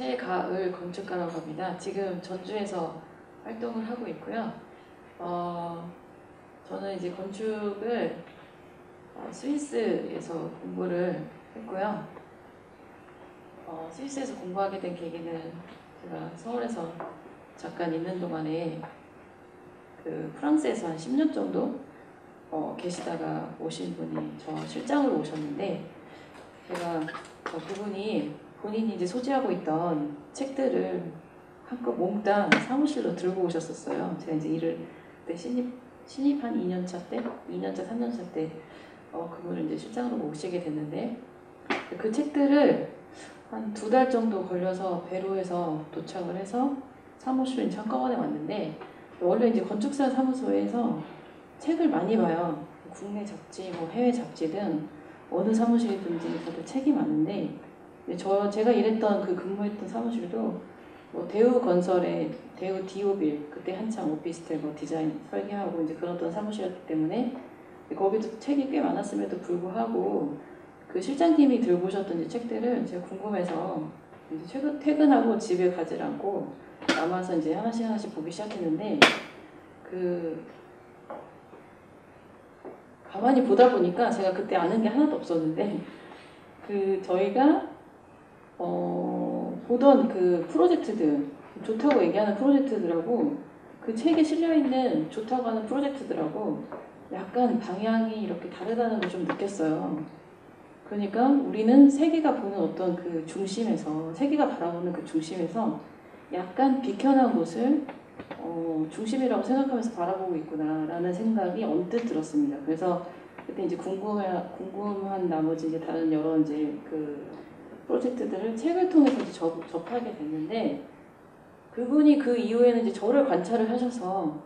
최가을 건축가라고 합니다. 지금 전주에서 활동을 하고 있고요. 저는 이제 건축을 스위스에서 공부를 했고요. 스위스에서 공부하게 된 계기는 제가 서울에서 잠깐 있는 동안에 그 프랑스에서 한 10년 정도 계시다가 오신 분이 저 실장으로 오셨는데, 제가 그분이 본인이 이제 소지하고 있던 책들을 한껏 몽땅 사무실로 들고 오셨었어요. 제가 이제 일을 그때 신입 한 2년차 때, 2년차, 3년차 때 그분을 이제 실장으로 모시게 됐는데, 그 책들을 한 2달 정도 걸려서 배로 해서 도착을 해서 사무실에 한꺼번에 왔는데, 원래 이제 건축사 사무소에서 책을 많이 봐요. 국내 잡지, 뭐 해외 잡지 등 어느 사무실이든지 다들 책이 많은데, 제가 일했던 그 근무했던 사무실도 뭐 대우건설의 대우 디오빌, 그때 한창 오피스텔 뭐 디자인 설계하고 이제 그러던 사무실이었기 때문에 거기도 책이 꽤 많았음에도 불구하고 그 실장님이 들고 오셨던 책들을 제가 궁금해서 이제 퇴근하고 집에 가지 않고 남아서 이제 하나씩 보기 시작했는데, 가만히 보다 보니까 제가 그때 아는 게 하나도 없었는데, 저희가 보던 그 프로젝트들, 좋다고 얘기하는 프로젝트들하고 그 책에 실려있는 좋다고 하는 프로젝트들하고 약간 방향이 이렇게 다르다는 걸 좀 느꼈어요. 그러니까 우리는 세계가 보는 어떤 그 중심에서, 세계가 바라보는 그 중심에서 약간 비켜난 곳을 중심이라고 생각하면서 바라보고 있구나라는 생각이 언뜻 들었습니다. 그래서 그때 이제 궁금한 나머지 이제 다른 여러 이제 그 프로젝트들을 책을 통해서 이제 접하게 됐는데, 그분이 그 이후에는 이제 저를 관찰을 하셔서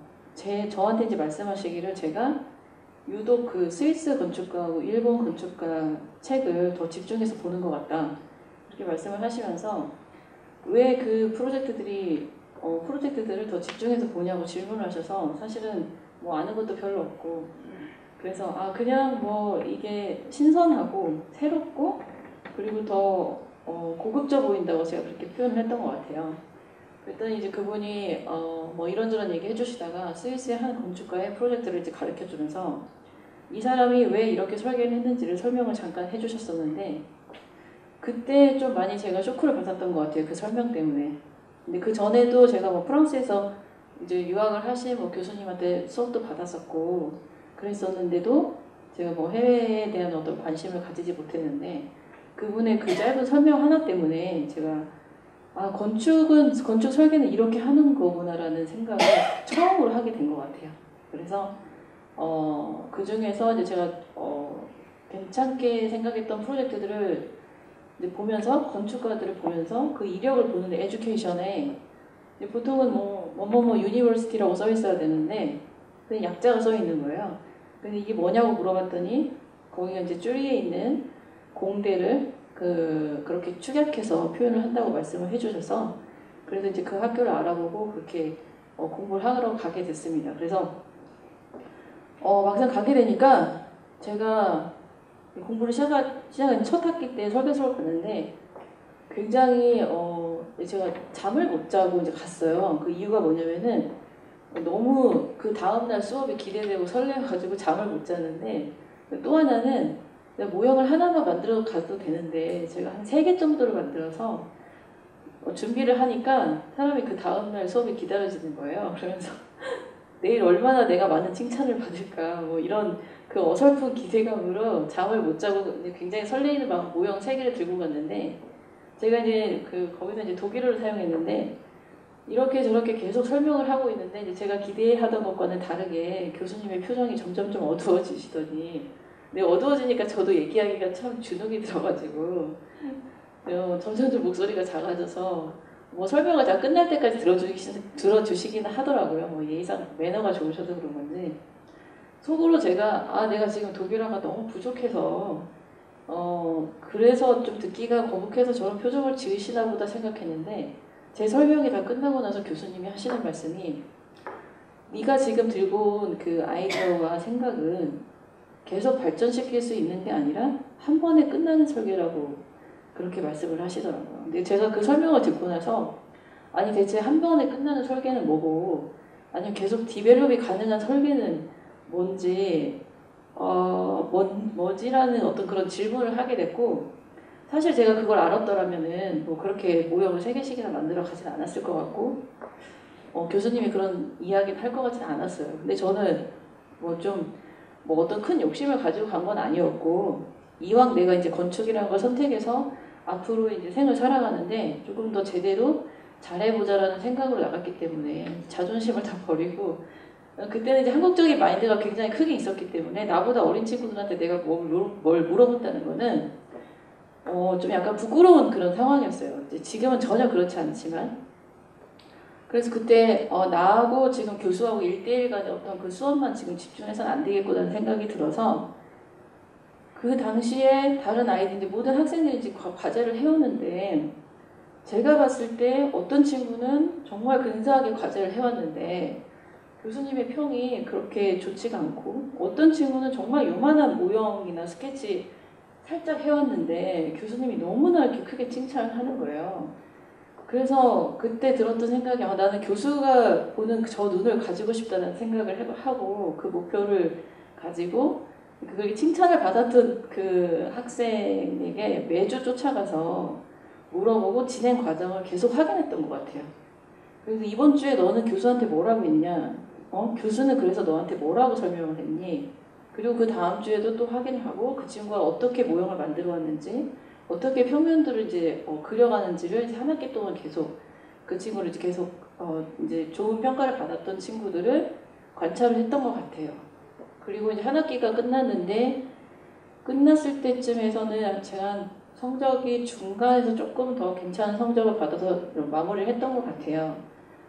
저한테 이제 말씀하시기를, 제가 유독 그 스위스 건축가하고 일본 건축가 책을 더 집중해서 보는 것 같다, 이렇게 말씀을 하시면서 왜 그 프로젝트들을 더 집중해서 보냐고 질문을 하셔서, 사실은 뭐 아는 것도 별로 없고, 그래서 그냥 뭐 이게 신선하고 새롭고 그리고 더 고급져 보인다고 제가 그렇게 표현을 했던 것 같아요. 그랬더니 이제 그분이 뭐 이런저런 얘기 해주시다가 스위스의 한 건축가의 프로젝트를 이제 가르쳐 주면서 이 사람이 왜 이렇게 설계를 했는지를 설명을 잠깐 해주셨었는데, 그때 좀 많이 제가 쇼크를 받았던 것 같아요. 그 설명 때문에. 근데 그 전에도 제가 뭐 프랑스에서 이제 유학을 하신 뭐 교수님한테 수업도 받았었고 그랬었는데도 제가 뭐 해외에 대한 어떤 관심을 가지지 못했는데, 그분의 그 짧은 설명 하나 때문에 제가 건축 설계는 이렇게 하는 거구나라는 생각을 처음으로 하게 된 것 같아요. 그래서 그 중에서 이제 제가 괜찮게 생각했던 프로젝트들을 이제 보면서, 건축가들을 보면서 그 이력을 보는 에듀케이션에 보통은 뭐 유니버시티라고 써 있어야 되는데 그냥 약자가 써 있는 거예요. 근데 이게 뭐냐고 물어봤더니 거기가 이제 쭈리에 있는 공대를 그렇게 축약해서 표현을 한다고 말씀을 해주셔서, 그래서 이제 그 학교를 알아보고 그렇게 공부를 하러 가게 됐습니다. 그래서 막상 가게 되니까 제가 공부를 시작한 첫 학기 때 설계 수업을 갔는데 굉장히 제가 잠을 못 자고 이제 갔어요. 그 이유가 뭐냐면은 너무 그 다음날 수업이 기대되고 설레가지고 잠을 못 자는데, 또 하나는 모형을 하나만 만들어 가도 되는데 제가 한 3개 정도를 만들어서 준비를 하니까 사람이 그 다음날 수업이 기다려지는 거예요. 그러면서 내일 얼마나 내가 많은 칭찬을 받을까, 뭐 이런 그 어설픈 기대감으로 잠을 못 자고 굉장히 설레이는 마음 모형 3개를 들고 갔는데, 제가 이제 거기서 이제 독일어를 사용했는데 이렇게 저렇게 계속 설명을 하고 있는데 이제 제가 기대하던 것과는 다르게 교수님의 표정이 점점 좀 어두워지시더니, 근데 어두워지니까 저도 얘기하기가 참 주눅이 들어가지고 점점 목소리가 작아져서 뭐 설명을 다 끝날 때까지 들어주시긴 하더라고요. 뭐 예의상 매너가 좋으셔서 그런 건지. 속으로 제가 내가 지금 독일어가 너무 부족해서 그래서 좀 듣기가 거북해서 저런 표정을 지으시나 보다 생각했는데, 제 설명이 다 끝나고 나서 교수님이 하시는 말씀이, 네가 지금 들고 온 그 아이디어와 생각은 계속 발전시킬 수 있는 게 아니라 한 번에 끝나는 설계라고 그렇게 말씀을 하시더라고요. 근데 제가 그 설명을 듣고 나서 아니 대체 한 번에 끝나는 설계는 뭐고 아니면 계속 디벨롭이 가능한 설계는 뭔지 뭐지라는 어떤 그런 질문을 하게 됐고 사실 제가 그걸 알았더라면은 뭐 그렇게 모형을 3개씩이나 만들어 가진 않았을 것 같고 교수님이 그런 이야기를 할 것 같지는 않았어요. 근데 저는 뭐 어떤 큰 욕심을 가지고 간 건 아니었고 이왕 내가 이제 건축이라는 걸 선택해서 앞으로 이제 생을 살아가는데 조금 더 제대로 잘해보자라는 생각으로 나갔기 때문에 자존심을 다 버리고 그때는 이제 한국적인 마인드가 굉장히 크게 있었기 때문에 나보다 어린 친구들한테 내가 뭘 물어본다는 거는 좀 약간 부끄러운 그런 상황이었어요. 이제 지금은 전혀 그렇지 않지만 그래서 그때 나하고 지금 교수하고 1대1 간의 어떤 그 수업만 지금 집중해서는 안 되겠구나는 생각이 들어서 그 당시에 다른 아이들인데 모든 학생들이 이제 과제를 해오는데 제가 봤을 때 어떤 친구는 정말 근사하게 과제를 해왔는데 교수님의 평이 그렇게 좋지가 않고 어떤 친구는 정말 요만한 모형이나 스케치 살짝 해왔는데 교수님이 너무나 이렇게 크게 칭찬하는 거예요. 그래서 그때 들었던 생각이 나는 교수가 보는 저 눈을 가지고 싶다는 생각을 하고 그 목표를 가지고 그게 칭찬을 받았던 그 학생에게 매주 쫓아가서 물어보고 진행 과정을 계속 확인했던 것 같아요. 그래서 이번 주에 너는 교수한테 뭐라고 했냐? 교수는 그래서 너한테 뭐라고 설명을 했니? 그리고 그 다음 주에도 또 확인하고 그 친구가 어떻게 모형을 만들어 왔는지 어떻게 평면들을 이제 그려가는지를 이제 한 학기 동안 계속 그 친구를 이제 계속 이제 좋은 평가를 받았던 친구들을 관찰을 했던 것 같아요. 그리고 이제 한 학기가 끝났는데 끝났을 때쯤에서는 제가 성적이 중간에서 조금 더 괜찮은 성적을 받아서 마무리를 했던 것 같아요.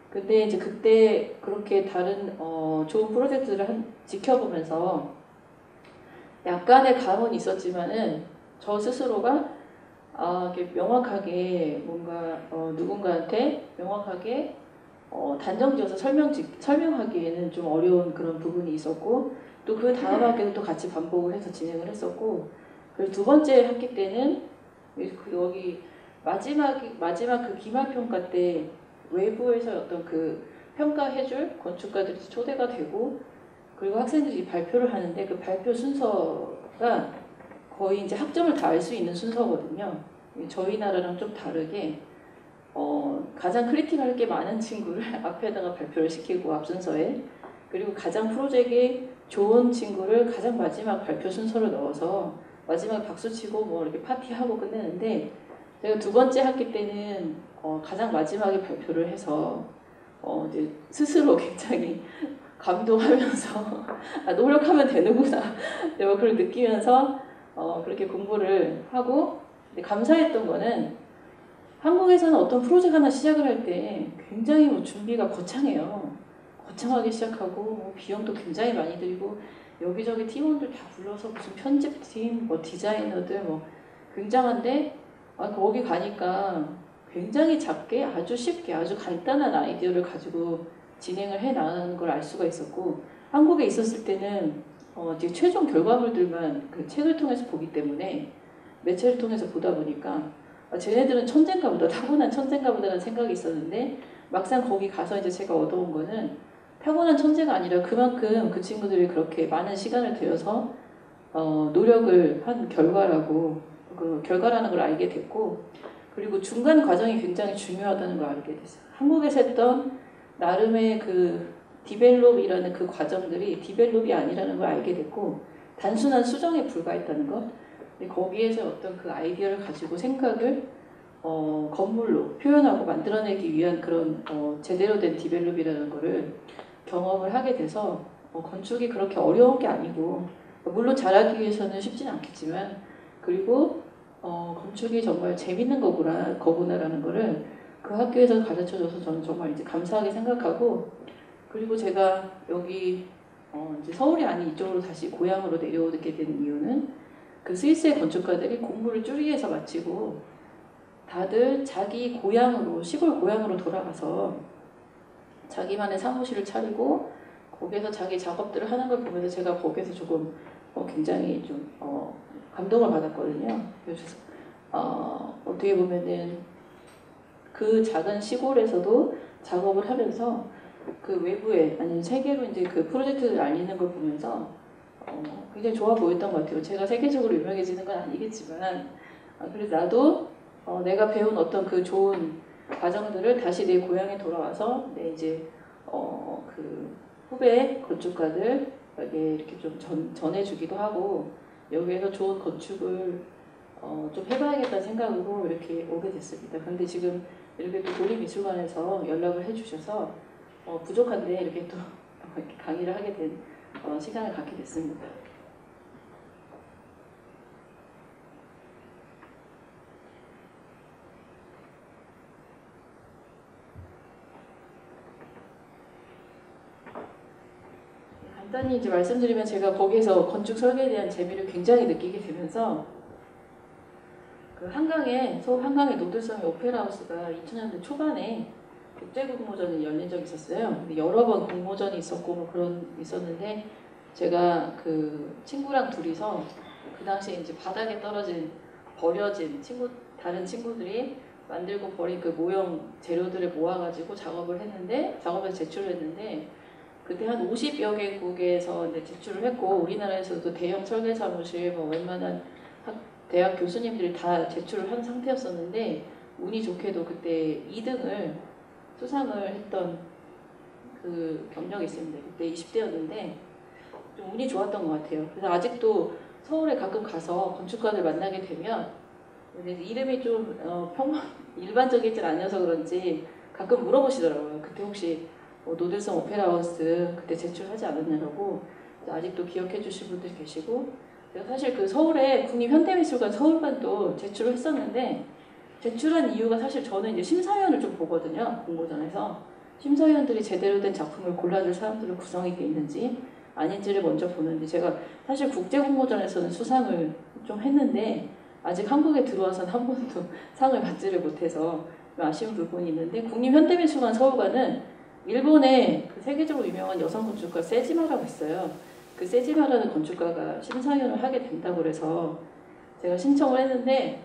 근데 이제 그때 그렇게 다른 좋은 프로젝트들을 지켜보면서 약간의 감은 있었지만은 저 스스로가 이렇게 명확하게 뭔가 누군가한테 명확하게 단정지어서 설명하기에는 좀 어려운 그런 부분이 있었고 또 그 다음 학기도 또 같이 반복을 해서 진행을 했었고 그리고 두 번째 학기 때는 여기 마지막 그 기말평가 때 외부에서 어떤 그 평가해줄 건축가들이 초대가 되고 그리고 학생들이 발표를 하는데 그 발표 순서가 거의 이제 학점을 다 알 수 있는 순서거든요. 저희 나라랑 좀 다르게 가장 크리티컬할 게 많은 친구를 앞에다가 발표를 시키고 앞 순서에 그리고 가장 프로젝트에 좋은 친구를 가장 마지막 발표 순서로 넣어서 마지막에 박수치고 뭐 이렇게 파티하고 끝내는데 제가 두 번째 학기 때는 가장 마지막에 발표를 해서 이제 스스로 굉장히 감동하면서 노력하면 되는구나 그걸 느끼면서 그렇게 공부를 하고 감사했던 거는 한국에서는 어떤 프로젝트 하나 시작을 할 때 굉장히 뭐 준비가 거창해요. 거창하게 시작하고 뭐 비용도 굉장히 많이 들고 여기저기 팀원들 다 불러서 무슨 편집팀, 뭐 디자이너들 뭐 굉장한데 거기 가니까 굉장히 작게 아주 쉽게 아주 간단한 아이디어를 가지고 진행을 해 나가는 걸 알 수가 있었고 한국에 있었을 때는 이제 최종 결과물들만 그 책을 통해서 보기 때문에 매체를 통해서 보다 보니까 쟤네들은 천재인가 보다 타고난 천재인가 보다라는 생각이 있었는데 막상 거기 가서 이제 제가 얻어온 거는 타고난 천재가 아니라 그만큼 그 친구들이 그렇게 많은 시간을 들여서 노력을 한 결과라고 그 결과라는 걸 알게 됐고 그리고 중간 과정이 굉장히 중요하다는 걸 알게 됐어요. 한국에서 했던 나름의 그 디벨롭이라는 그 과정들이 디벨롭이 아니라는 걸 알게 됐고 단순한 수정에 불과했다는 것 거기에서 어떤 그 아이디어를 가지고 생각을 건물로 표현하고 만들어내기 위한 그런 제대로 된 디벨롭이라는 거를 경험을 하게 돼서 건축이 그렇게 어려운 게 아니고 물론 잘하기 위해서는 쉽진 않겠지만 그리고 건축이 정말 재밌는 거구나라는 거를 그 학교에서 가르쳐줘서 저는 정말 이제 감사하게 생각하고 그리고 제가 여기 이제 서울이 아닌 이쪽으로 다시 고향으로 내려오게 된 이유는 그 스위스의 건축가들이 공부를 쭈리에서 마치고 다들 자기 고향으로 시골 고향으로 돌아가서 자기만의 사무실을 차리고 거기에서 자기 작업들을 하는 걸 보면서 제가 거기에서 조금 굉장히 좀 감동을 받았거든요. 그래서 어떻게 보면은 그 작은 시골에서도 작업을 하면서 그 외부에 아니 세계로 이제 그 프로젝트를 알리는 걸 보면서 굉장히 좋아 보였던 것 같아요. 제가 세계적으로 유명해지는 건 아니겠지만 그래서 나도 내가 배운 어떤 그 좋은 과정들을 다시 내 고향에 돌아와서 내 이제 그 후배 건축가들에게 이렇게 좀 전해주기도 하고 여기에서 좋은 건축을 좀 해봐야겠다는 생각으로 이렇게 오게 됐습니다. 그런데 지금 이렇게 또 도립미술관에서 연락을 해주셔서 부족한데 이렇게 또 이렇게 강의를 하게 된 시간을 갖게 됐습니다. 간단히 이제 말씀드리면 제가 거기에서 건축 설계에 대한 재미를 굉장히 느끼게 되면서 그 한강에 서울 한강에 노들섬의 오페라하우스가 2000년대 초반에 국제공모전이 열린 적이 있었어요. 근데 여러 번 공모전이 있었고 뭐 그런 있었는데 제가 그 친구랑 둘이서 그 당시에 이제 바닥에 떨어진 버려진 다른 친구들이 만들고 버린 그 모형 재료들을 모아가지고 작업에서 제출을 했는데 그때 한 50여 개국에서 이제 제출을 했고 우리나라에서도 대형 설계 사무실 뭐 웬만한 대학 교수님들이 다 제출을 한 상태였었는데 운이 좋게도 그때 2등을 수상을 했던 그 경력이 있습니다. 그때 20대였는데 좀 운이 좋았던 것 같아요. 그래서 아직도 서울에 가끔 가서 건축가들 만나게 되면 이름이 좀 일반적이지 않아서 그런지 가끔 물어보시더라고요. 그때 혹시 노들섬 오페라하우스 그때 제출하지 않았냐고 아직도 기억해 주실 분들이 계시고 제가 사실 그 서울에 국립현대미술관 서울관도 제출을 했었는데 제출한 이유가 사실 저는 이제 심사위원을 좀 보거든요. 공모전에서 심사위원들이 제대로 된 작품을 골라줄 사람들을 구성이 돼 있는지 아닌지를 먼저 보는데 제가 사실 국제공모전에서는 수상을 좀 했는데 아직 한국에 들어와서는 한 번도 상을 받지를 못해서 아쉬운 부분이 있는데 국립현대미술관 서울관은 일본의 그 세계적으로 유명한 여성 건축가 세지마라고 있어요. 그 세지마라는 건축가가 심사위원을 하게 된다고 그래서 제가 신청을 했는데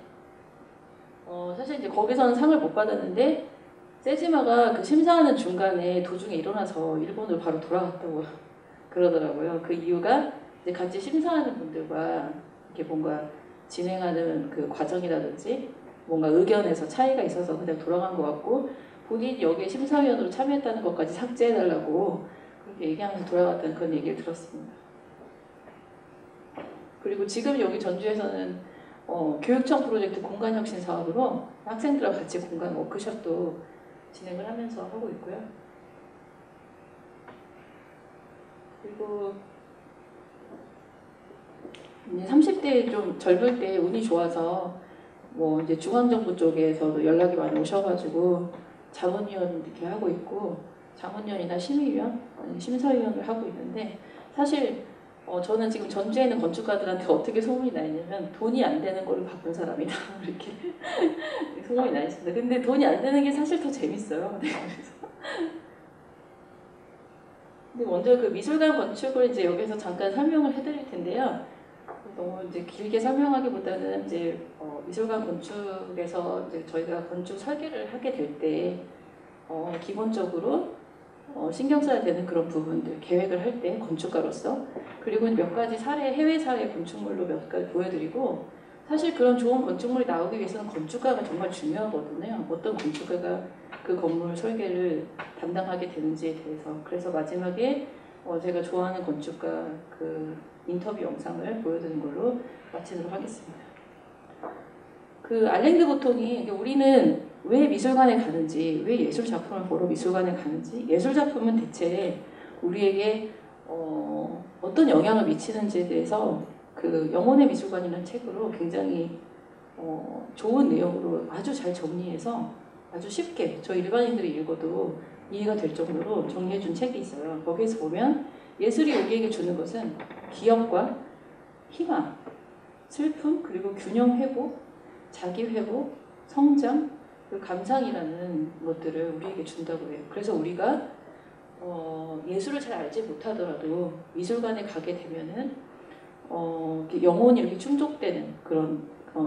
사실 이제 거기서는 상을 못 받았는데 세지마가 그 심사하는 중간에 도중에 일어나서 일본으로 바로 돌아갔다고 그러더라고요. 그 이유가 이제 같이 심사하는 분들과 이렇게 뭔가 진행하는 그 과정이라든지 뭔가 의견에서 차이가 있어서 그냥 돌아간 것 같고 본인이 여기에 심사위원으로 참여했다는 것까지 삭제해달라고 그렇게 얘기하면서 돌아갔다는 그런 얘기를 들었습니다. 그리고 지금 여기 전주에서는 교육청 프로젝트 공간혁신 사업으로 학생들과 같이 공간 워크숍도 진행을 하면서 하고 있고요. 그리고 이제 30대 좀 젊을 때 운이 좋아서 뭐 이제 중앙정부 쪽에서도 연락이 많이 오셔가지고 자문위원 이렇게 하고 있고 자문위원이나 심의위원, 심사위원을 하고 있는데 사실 저는 지금 전주에 있는 건축가들한테 어떻게 소문이 나 있냐면 돈이 안 되는 걸로 바쁜 사람이다 이렇게 소문이 나 있습니다. 근데 돈이 안 되는 게 사실 더 재밌어요. 네, 그래서 근데 먼저 그 미술관 건축을 이제 여기서 잠깐 설명을 해드릴 텐데요. 너무 이제 길게 설명하기보다는 이제 미술관 건축에서 이제 저희가 건축 설계를 하게 될 때 기본적으로 신경 써야 되는 그런 부분들 계획을 할 때 건축가로서 그리고 몇 가지 해외 사례 건축물로 몇 가지 보여드리고 사실 그런 좋은 건축물이 나오기 위해서는 건축가가 정말 중요하거든요. 어떤 건축가가 그 건물 설계를 담당하게 되는지에 대해서 그래서 마지막에 제가 좋아하는 건축가 그 인터뷰 영상을 보여드리는 걸로 마치도록 하겠습니다. 그 알랭드 보통이 우리는 왜 미술관에 가는지, 왜 예술 작품을 보러 미술관에 가는지, 예술 작품은 대체 우리에게 어떤 영향을 미치는지에 대해서 그 영혼의 미술관이라는 책으로 굉장히 좋은 내용으로 아주 잘 정리해서 아주 쉽게 저 일반인들이 읽어도 이해가 될 정도로 정리해준 책이 있어요. 거기에서 보면 예술이 우리에게 주는 것은 기억과 희망, 슬픔, 그리고 균형 회복, 자기 회복, 성장, 그리고 감상이라는 것들을 우리에게 준다고 해요. 그래서 우리가 예술을 잘 알지 못하더라도 미술관에 가게 되면은 영혼이 이렇게 충족되는 그런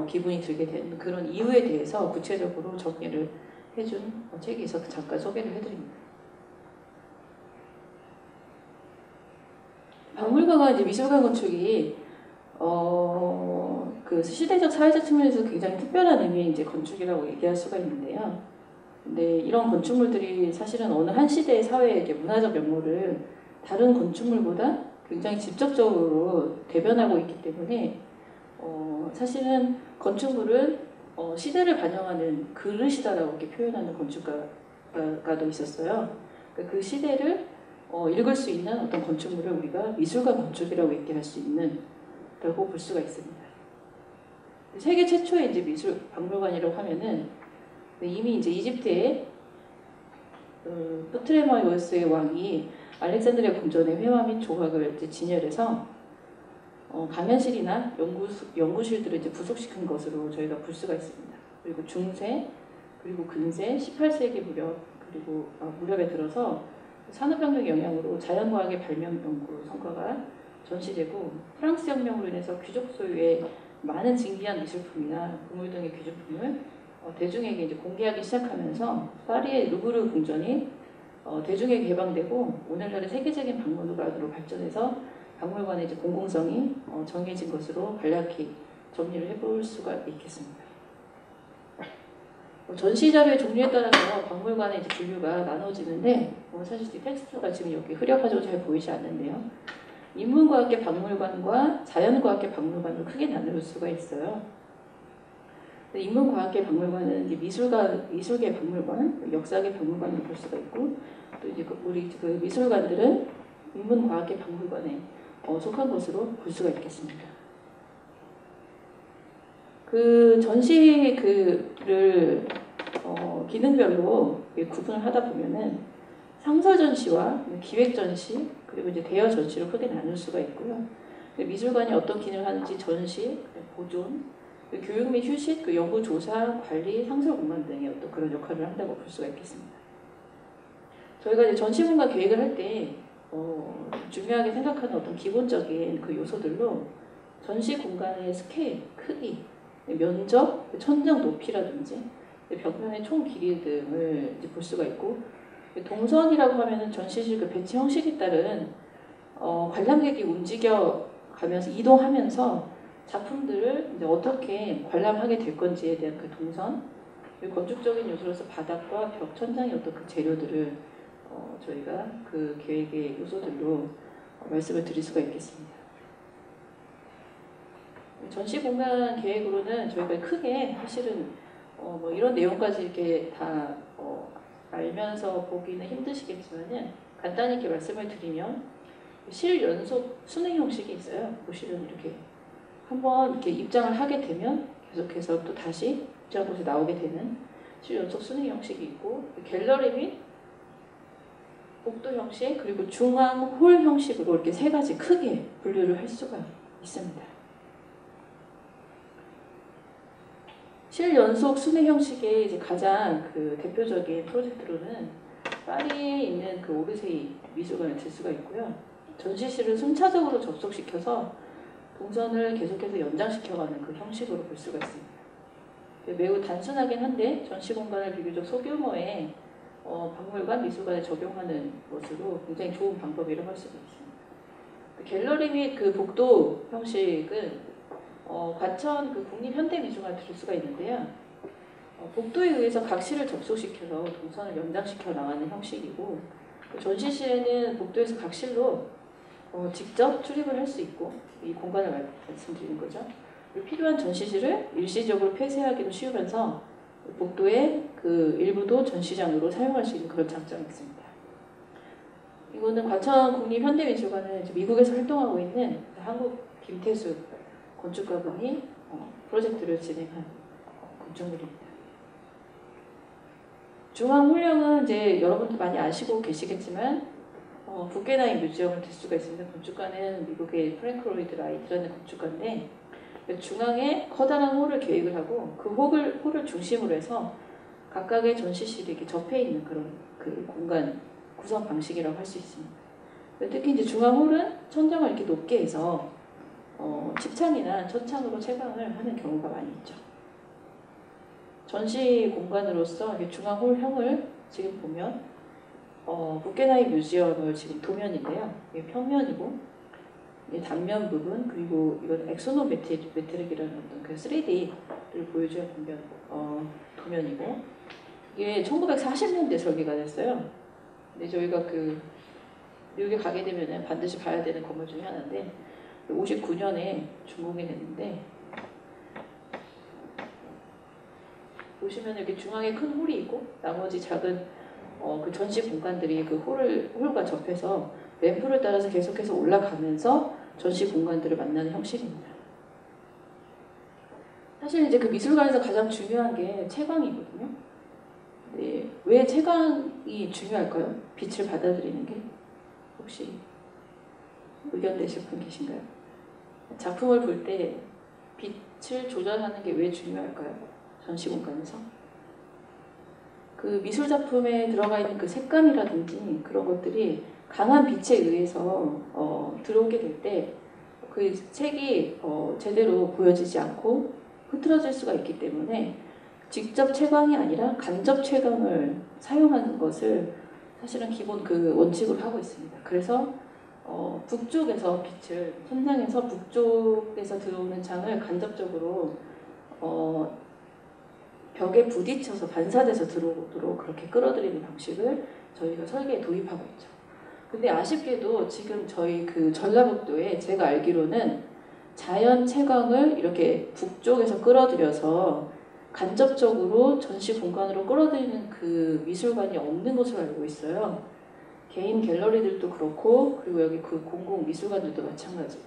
기분이 들게 된 그런 이유에 대해서 구체적으로 정리를 해준 책이 있어서 잠깐 소개를 해드립니다. 박물관과 이제 미술관 건축이 그 시대적 사회적 측면에서 굉장히 특별한 의미의 이제 건축이라고 얘기할 수가 있는데요. 근데 이런 건축물들이 사실은 어느 한 시대의 사회의 이제 문화적 면모를 다른 건축물보다 굉장히 직접적으로 대변하고 있기 때문에 사실은 건축물은 시대를 반영하는 그릇이다라고 이렇게 표현하는 건축가도 있었어요. 그 시대를 읽을 수 있는 어떤 건축물을 우리가 미술관 건축이라고 얘기할 수 있는 라고 볼 수가 있습니다. 세계 최초의 이제 미술 박물관이라고 하면은 이미 이제 이집트의 프트레마이오스의 왕이 알렉산드리아 궁전의 회화 및 조각을 이제 진열해서 강연실이나 연구실들을 이제 부속시킨 것으로 저희가 볼 수가 있습니다. 그리고 중세, 그리고 근세, 18세기 무렵에 들어서 산업혁명 영향으로 자연과학의 발명 연구 성과가 전시되고 프랑스 혁명으로 인해서 귀족 소유의 많은 진귀한 미술품이나 보물 등의 귀족품을 대중에게 이제 공개하기 시작하면서 파리의 루브르 궁전이 대중에게 개방되고 오늘날의 세계적인 박물관으로 발전해서 박물관의 이제 공공성이 정해진 것으로 간략히 정리를 해볼 수가 있겠습니다. 전시 자료의 종류에 따라서 박물관의 이제 분류가 나눠지는데 사실 이 텍스트가 지금 여기 흐려가지고 잘 보이지 않는데요. 인문과학계 박물관과 자연과학계 박물관으로 크게 나눌 수가 있어요. 인문과학계 박물관은 이제 미술계 박물관, 역사계 박물관으로 볼 수가 있고, 또 이제 우리 그 미술관들은 인문과학계 박물관에 속한 것으로 볼 수가 있겠습니다. 그 전시를 기능별로 구분을 하다 보면은 상설 전시와 기획 전시, 그리고 이제 대여 전시로 크게 나눌 수가 있고요. 미술관이 어떤 기능을 하는지 전시, 보존, 교육 및 휴식, 연구 조사, 관리, 상설 공간 등의 어떤 그런 역할을 한다고 볼 수가 있겠습니다. 저희가 이제 전시 공간 계획을 할 때 중요하게 생각하는 어떤 기본적인 그 요소들로 전시 공간의 스케일, 크기, 면적, 천장 높이라든지 벽면의 총 길이 등을 이제 볼 수가 있고, 동선이라고 하면은 전시실 그 배치 형식에 따른 관람객이 움직여 가면서 이동하면서 작품들을 이제 어떻게 관람하게 될 건지에 대한 그 동선, 그리고 건축적인 요소로서 바닥과 벽, 천장의 어떤 그 재료들을 저희가 그 계획의 요소들로 말씀을 드릴 수가 있겠습니다. 전시 공간 계획으로는 저희가 크게 사실은 뭐 이런 내용까지 이렇게 다 알면서 보기는 힘드시겠지만은 간단히 이렇게 말씀을 드리면 실연속 순회 형식이 있어요. 보시면 이렇게 한번 이렇게 입장을 하게 되면 계속해서 또 다시 입장 곳에 나오게 되는 실연속 순회 형식이 있고, 갤러리 및 복도 형식, 그리고 중앙 홀 형식으로 이렇게 세 가지 크게 분류를 할 수가 있습니다. 실연속 순회 형식의 이제 가장 그 대표적인 프로젝트로는 파리에 있는 그 오르세이 미술관을 들 수가 있고요. 전시실을 순차적으로 접속시켜서 동선을 계속해서 연장시켜가는 그 형식으로 볼 수가 있습니다. 매우 단순하긴 한데 전시 공간을 비교적 소규모의 박물관, 미술관에 적용하는 것으로 굉장히 좋은 방법이라고 할 수가 있습니다. 갤러리 및 그 복도 형식은 과천 그 국립현대미술관을 들을 수가 있는데요. 복도에 의해서 각 실을 접속시켜서 동선을 연장시켜 나가는 형식이고, 전시실에는 복도에서 각 실로 직접 출입을 할 수 있고, 이 공간을 말씀드리는 거죠. 필요한 전시실을 일시적으로 폐쇄하기도 쉬우면서 복도의 그 일부도 전시장으로 사용할 수 있는 그런 장점이 있습니다. 이거는 과천 국립현대미술관은 미국에서 활동하고 있는 한국 김태수 건축가분이 프로젝트를 진행한 건축물입니다. 중앙홀령은 이제 여러분도 많이 아시고 계시겠지만 북게나인 뮤지엄을 들 수가 있습니다. 건축가는 미국의 프랭크 로이드 라이트라는 건축가인데, 중앙에 커다란 홀을 계획을 하고 그 홀을 중심으로 해서 각각의 전시실이 이렇게 접해 있는 그런 그 공간 구성 방식이라고 할 수 있습니다. 특히 이제 중앙 홀은 천장을 이렇게 높게 해서 집창이나 천창으로 채광을 하는 경우가 많이 있죠. 전시 공간으로서 중앙홀형을 지금 보면 구겐하임 뮤지엄을 지금 도면인데요. 이게 평면이고 이게 단면 부분 그리고 이건 엑소노메트릭이라는 어떤 그 3D를 보여주는 도면이고 이게 1940년대 설계가 됐어요. 근데 저희가 미국에 가게 되면 반드시 봐야 되는 건물 중에 하나인데 59년에 준공이 됐는데 보시면 이렇게 중앙에 큰 홀이 있고 나머지 작은 그 전시 공간들이 그 홀과 접해서 램프를 따라서 계속해서 올라가면서 전시 공간들을 만나는 형식입니다. 사실 이제 그 미술관에서 가장 중요한 게 채광이거든요. 네, 왜 채광이 중요할까요? 빛을 받아들이는 게 혹시 의견되실 분 계신가요? 작품을 볼 때 빛을 조절하는 게 왜 중요할까요? 전시 공간에서 그 미술 작품에 들어가 있는 그 색감이라든지 그런 것들이 강한 빛에 의해서 들어오게 될 때 그 색이 제대로 보여지지 않고 흐트러질 수가 있기 때문에 직접 채광이 아니라 간접 채광을 사용하는 것을 사실은 기본 그 원칙으로 하고 있습니다. 그래서 북쪽에서 빛을 천장에서 북쪽에서 들어오는 창을 간접적으로 벽에 부딪혀서 반사돼서 들어오도록 그렇게 끌어들이는 방식을 저희가 설계에 도입하고 있죠. 근데 아쉽게도 지금 저희 그 전라북도에 제가 알기로는 자연 채광을 이렇게 북쪽에서 끌어들여서 간접적으로 전시 공간으로 끌어들이는 그 미술관이 없는 것으로 알고 있어요. 개인 갤러리들도 그렇고 그리고 여기 그 공공 미술관들도 마찬가지예요.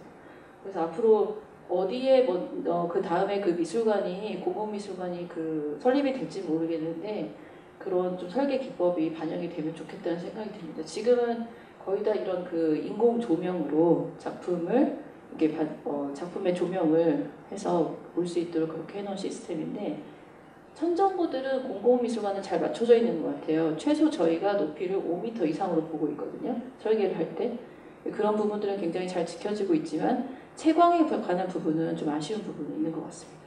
그래서 앞으로 어디에 그 다음에 그 미술관이 공공 미술관이 그 설립이 될지 모르겠는데 그런 좀 설계 기법이 반영이 되면 좋겠다는 생각이 듭니다. 지금은 거의 다 이런 그 인공 조명으로 작품을 이렇게 작품의 조명을 해서 볼 수 있도록 그렇게 해놓은 시스템인데 천정고들은 공공미술관은 잘 맞춰져 있는 것 같아요. 최소 저희가 높이를 5m 이상으로 보고 있거든요. 설계를 할 때. 그런 부분들은 굉장히 잘 지켜지고 있지만 채광에 관한 부분은 좀 아쉬운 부분이 있는 것 같습니다.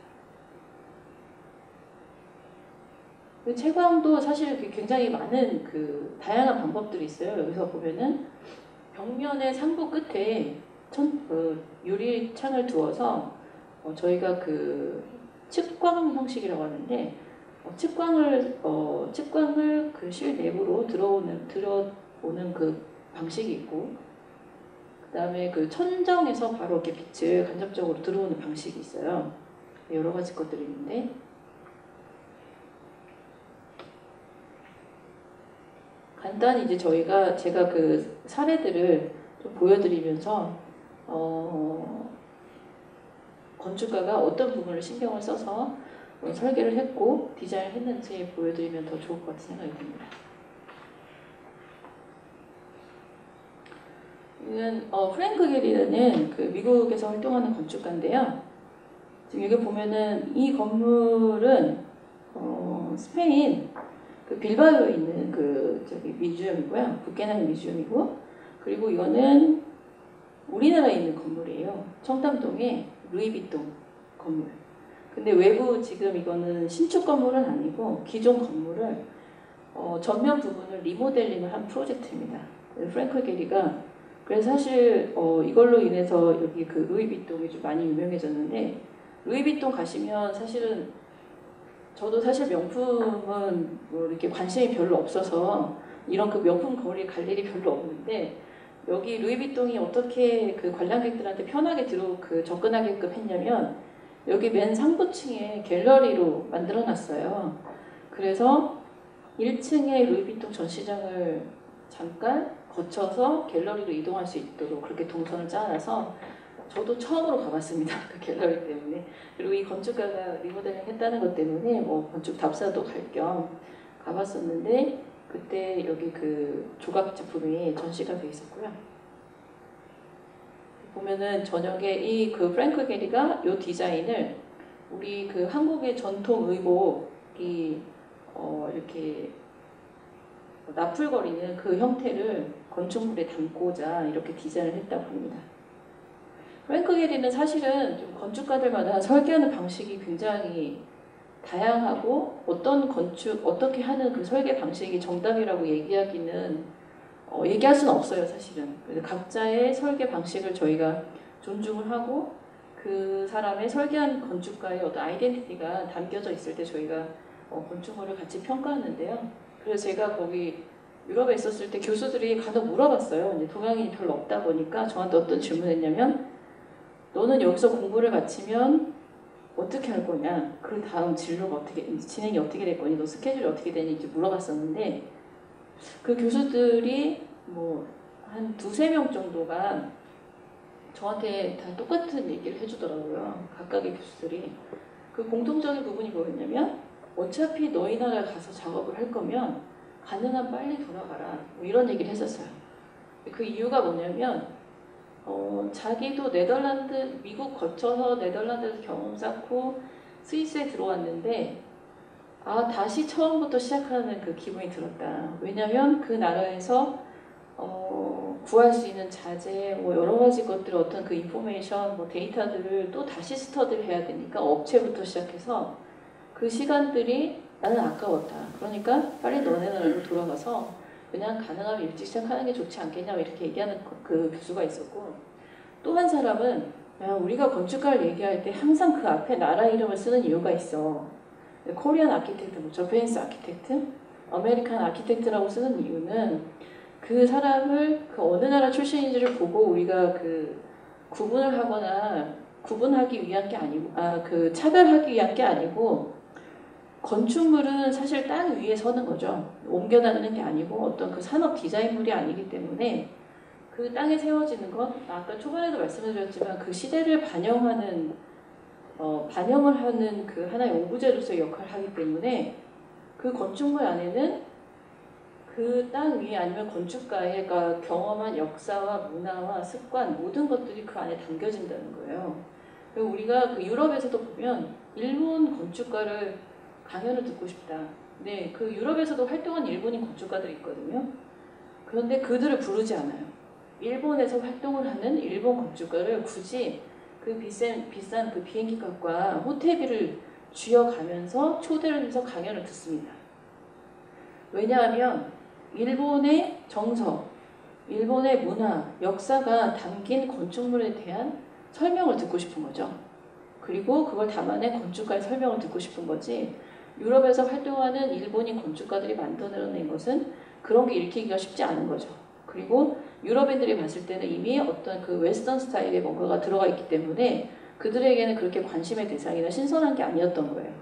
채광도 사실 굉장히 많은 다양한 방법들이 있어요. 여기서 보면은 벽면의 상부 끝에 유리창을 두어서 저희가 측광 형식이라고 하는데 측광을 그 실내부로 들어오는 그 방식이 있고 그 다음에 그 천정에서 바로 이렇게 빛을 간접적으로 들어오는 방식이 있어요. 여러 가지 것들이 있는데 간단히 이제 제가 그 사례들을 좀 보여드리면서 건축가가 어떤 부분을 신경을 써서 설계를 했고 디자인을 했는지 보여드리면 더 좋을 것 같은 생각이 듭니다. 이건 프랭크 게리는 그 미국에서 활동하는 건축가인데요. 지금 여기 보면은 이 건물은 스페인 그 빌바오에 있는 뮤지엄이고요. 구겐하임 뮤지엄이고 그리고 이거는 우리나라에 있는 건물이에요. 청담동의 루이비통 건물. 근데 외부 지금 이거는 신축 건물은 아니고 기존 건물을 전면 부분을 리모델링을 한 프로젝트입니다. 프랭크 게리가 그래서 사실 이걸로 인해서 여기 그 루이비통이 좀 많이 유명해졌는데 루이비통 가시면 사실은 저도 사실 명품은 뭐 이렇게 관심이 별로 없어서 이런 그 명품 거리에 갈 일이 별로 없는데 여기 루이비통이 어떻게 그 관람객들한테 편하게 접근하게끔 했냐면 여기 맨 상부층에 갤러리로 만들어놨어요. 그래서 1층에 루이비통 전시장을 잠깐 거쳐서 갤러리로 이동할 수 있도록 그렇게 동선을 짜놔서 저도 처음으로 가봤습니다. 그 갤러리 때문에. 그리고 이 건축가가 리모델링 했다는 것 때문에 뭐 건축 답사도 갈 겸 가봤었는데 그때 여기 그 조각 작품이 전시가 돼 있었고요. 보면은 저녁에 이 그 프랭크 게리가 이 디자인을 우리 그 한국의 전통 의복이 이렇게 나풀거리는 그 형태를 건축물에 담고자 이렇게 디자인을 했다고 합니다. 프랭크 게리는 사실은 좀 건축가들마다 설계하는 방식이 굉장히 다양하고 어떻게 하는 그 설계 방식이 정답이라고 얘기하기는 얘기할 수는 없어요, 사실은. 그래서 각자의 설계 방식을 저희가 존중을 하고 그 사람의 설계한 건축가의 어떤 아이덴티티가 담겨져 있을 때 저희가 건축물을 같이 평가하는데요. 그래서 제가 거기 유럽에 있었을 때 교수들이 간혹 물어봤어요. 이제 동양인이 별로 없다 보니까 저한테 어떤 질문을 했냐면 너는 여기서 공부를 마치면 어떻게 할 거냐? 그 다음 진로가 진행이 어떻게 될 거니? 너 스케줄이 어떻게 되니? 이제 물어봤었는데 그 교수들이 뭐 한 두세 명 정도가 저한테 다 똑같은 얘기를 해주더라고요. 각각의 교수들이. 그 공통적인 부분이 뭐였냐면 어차피 너희 나라에 가서 작업을 할 거면 가능한 빨리 돌아가라. 뭐 이런 얘기를 했었어요. 그 이유가 뭐냐면 자기도 미국 거쳐서 네덜란드에서 경험 쌓고 스위스에 들어왔는데 다시 처음부터 시작하는 그 기분이 들었다. 왜냐면 그 나라에서 구할 수 있는 자재, 뭐 여러 가지 것들 어떤 그 인포메이션, 뭐 데이터들을 또 다시 스터디를 해야 되니까 업체부터 시작해서 그 시간들이 나는 아까웠다. 그러니까 빨리 너네 나라로 돌아가서 그냥 가능하면 일찍 시작하는 게 좋지 않겠냐 이렇게 얘기하는 그 교수가 있었고 또 한 사람은 우리가 건축가를 얘기할 때 항상 그 앞에 나라 이름을 쓰는 이유가 있어. 코리안 아키텍트, 뭐 저페니스 아키텍트, 아메리칸 아키텍트라고 쓰는 이유는 그 사람을 그 어느 나라 출신인지를 보고 우리가 그 구분을 하거나 구분하기 위한 게 아니고 그 차별하기 위한 게 아니고 건축물은 사실 땅 위에 서는 거죠. 옮겨 다니는 게 아니고 어떤 그 산업 디자인물이 아니기 때문에 그 땅에 세워지는 것 아까 초반에도 말씀드렸지만 그 시대를 반영을 하는 그 하나의 오브제로서의 역할을 하기 때문에 그 건축물 안에는 그 땅 위에 아니면 건축가의 경험한 역사와 문화와 습관 모든 것들이 그 안에 담겨진다는 거예요. 그리고 우리가 그 유럽에서도 보면 일본 건축가를 강연을 듣고 싶다. 네, 그 유럽에서도 활동한 일본인 건축가들이 있거든요. 그런데 그들을 부르지 않아요. 일본에서 활동을 하는 일본 건축가를 굳이 그 비싼 그 비행기 값과 호텔비를 쥐어가면서 초대를 해서 강연을 듣습니다. 왜냐하면 일본의 정서, 일본의 문화, 역사가 담긴 건축물에 대한 설명을 듣고 싶은 거죠. 그리고 그걸 담아낸 건축가의 설명을 듣고 싶은 거지 유럽에서 활동하는 일본인 건축가들이 만들어낸 것은 그런 게 읽히기가 쉽지 않은 거죠. 그리고 유럽인들이 봤을 때는 이미 어떤 그 웨스턴 스타일의 뭔가가 들어가 있기 때문에 그들에게는 그렇게 관심의 대상이나 신선한 게 아니었던 거예요.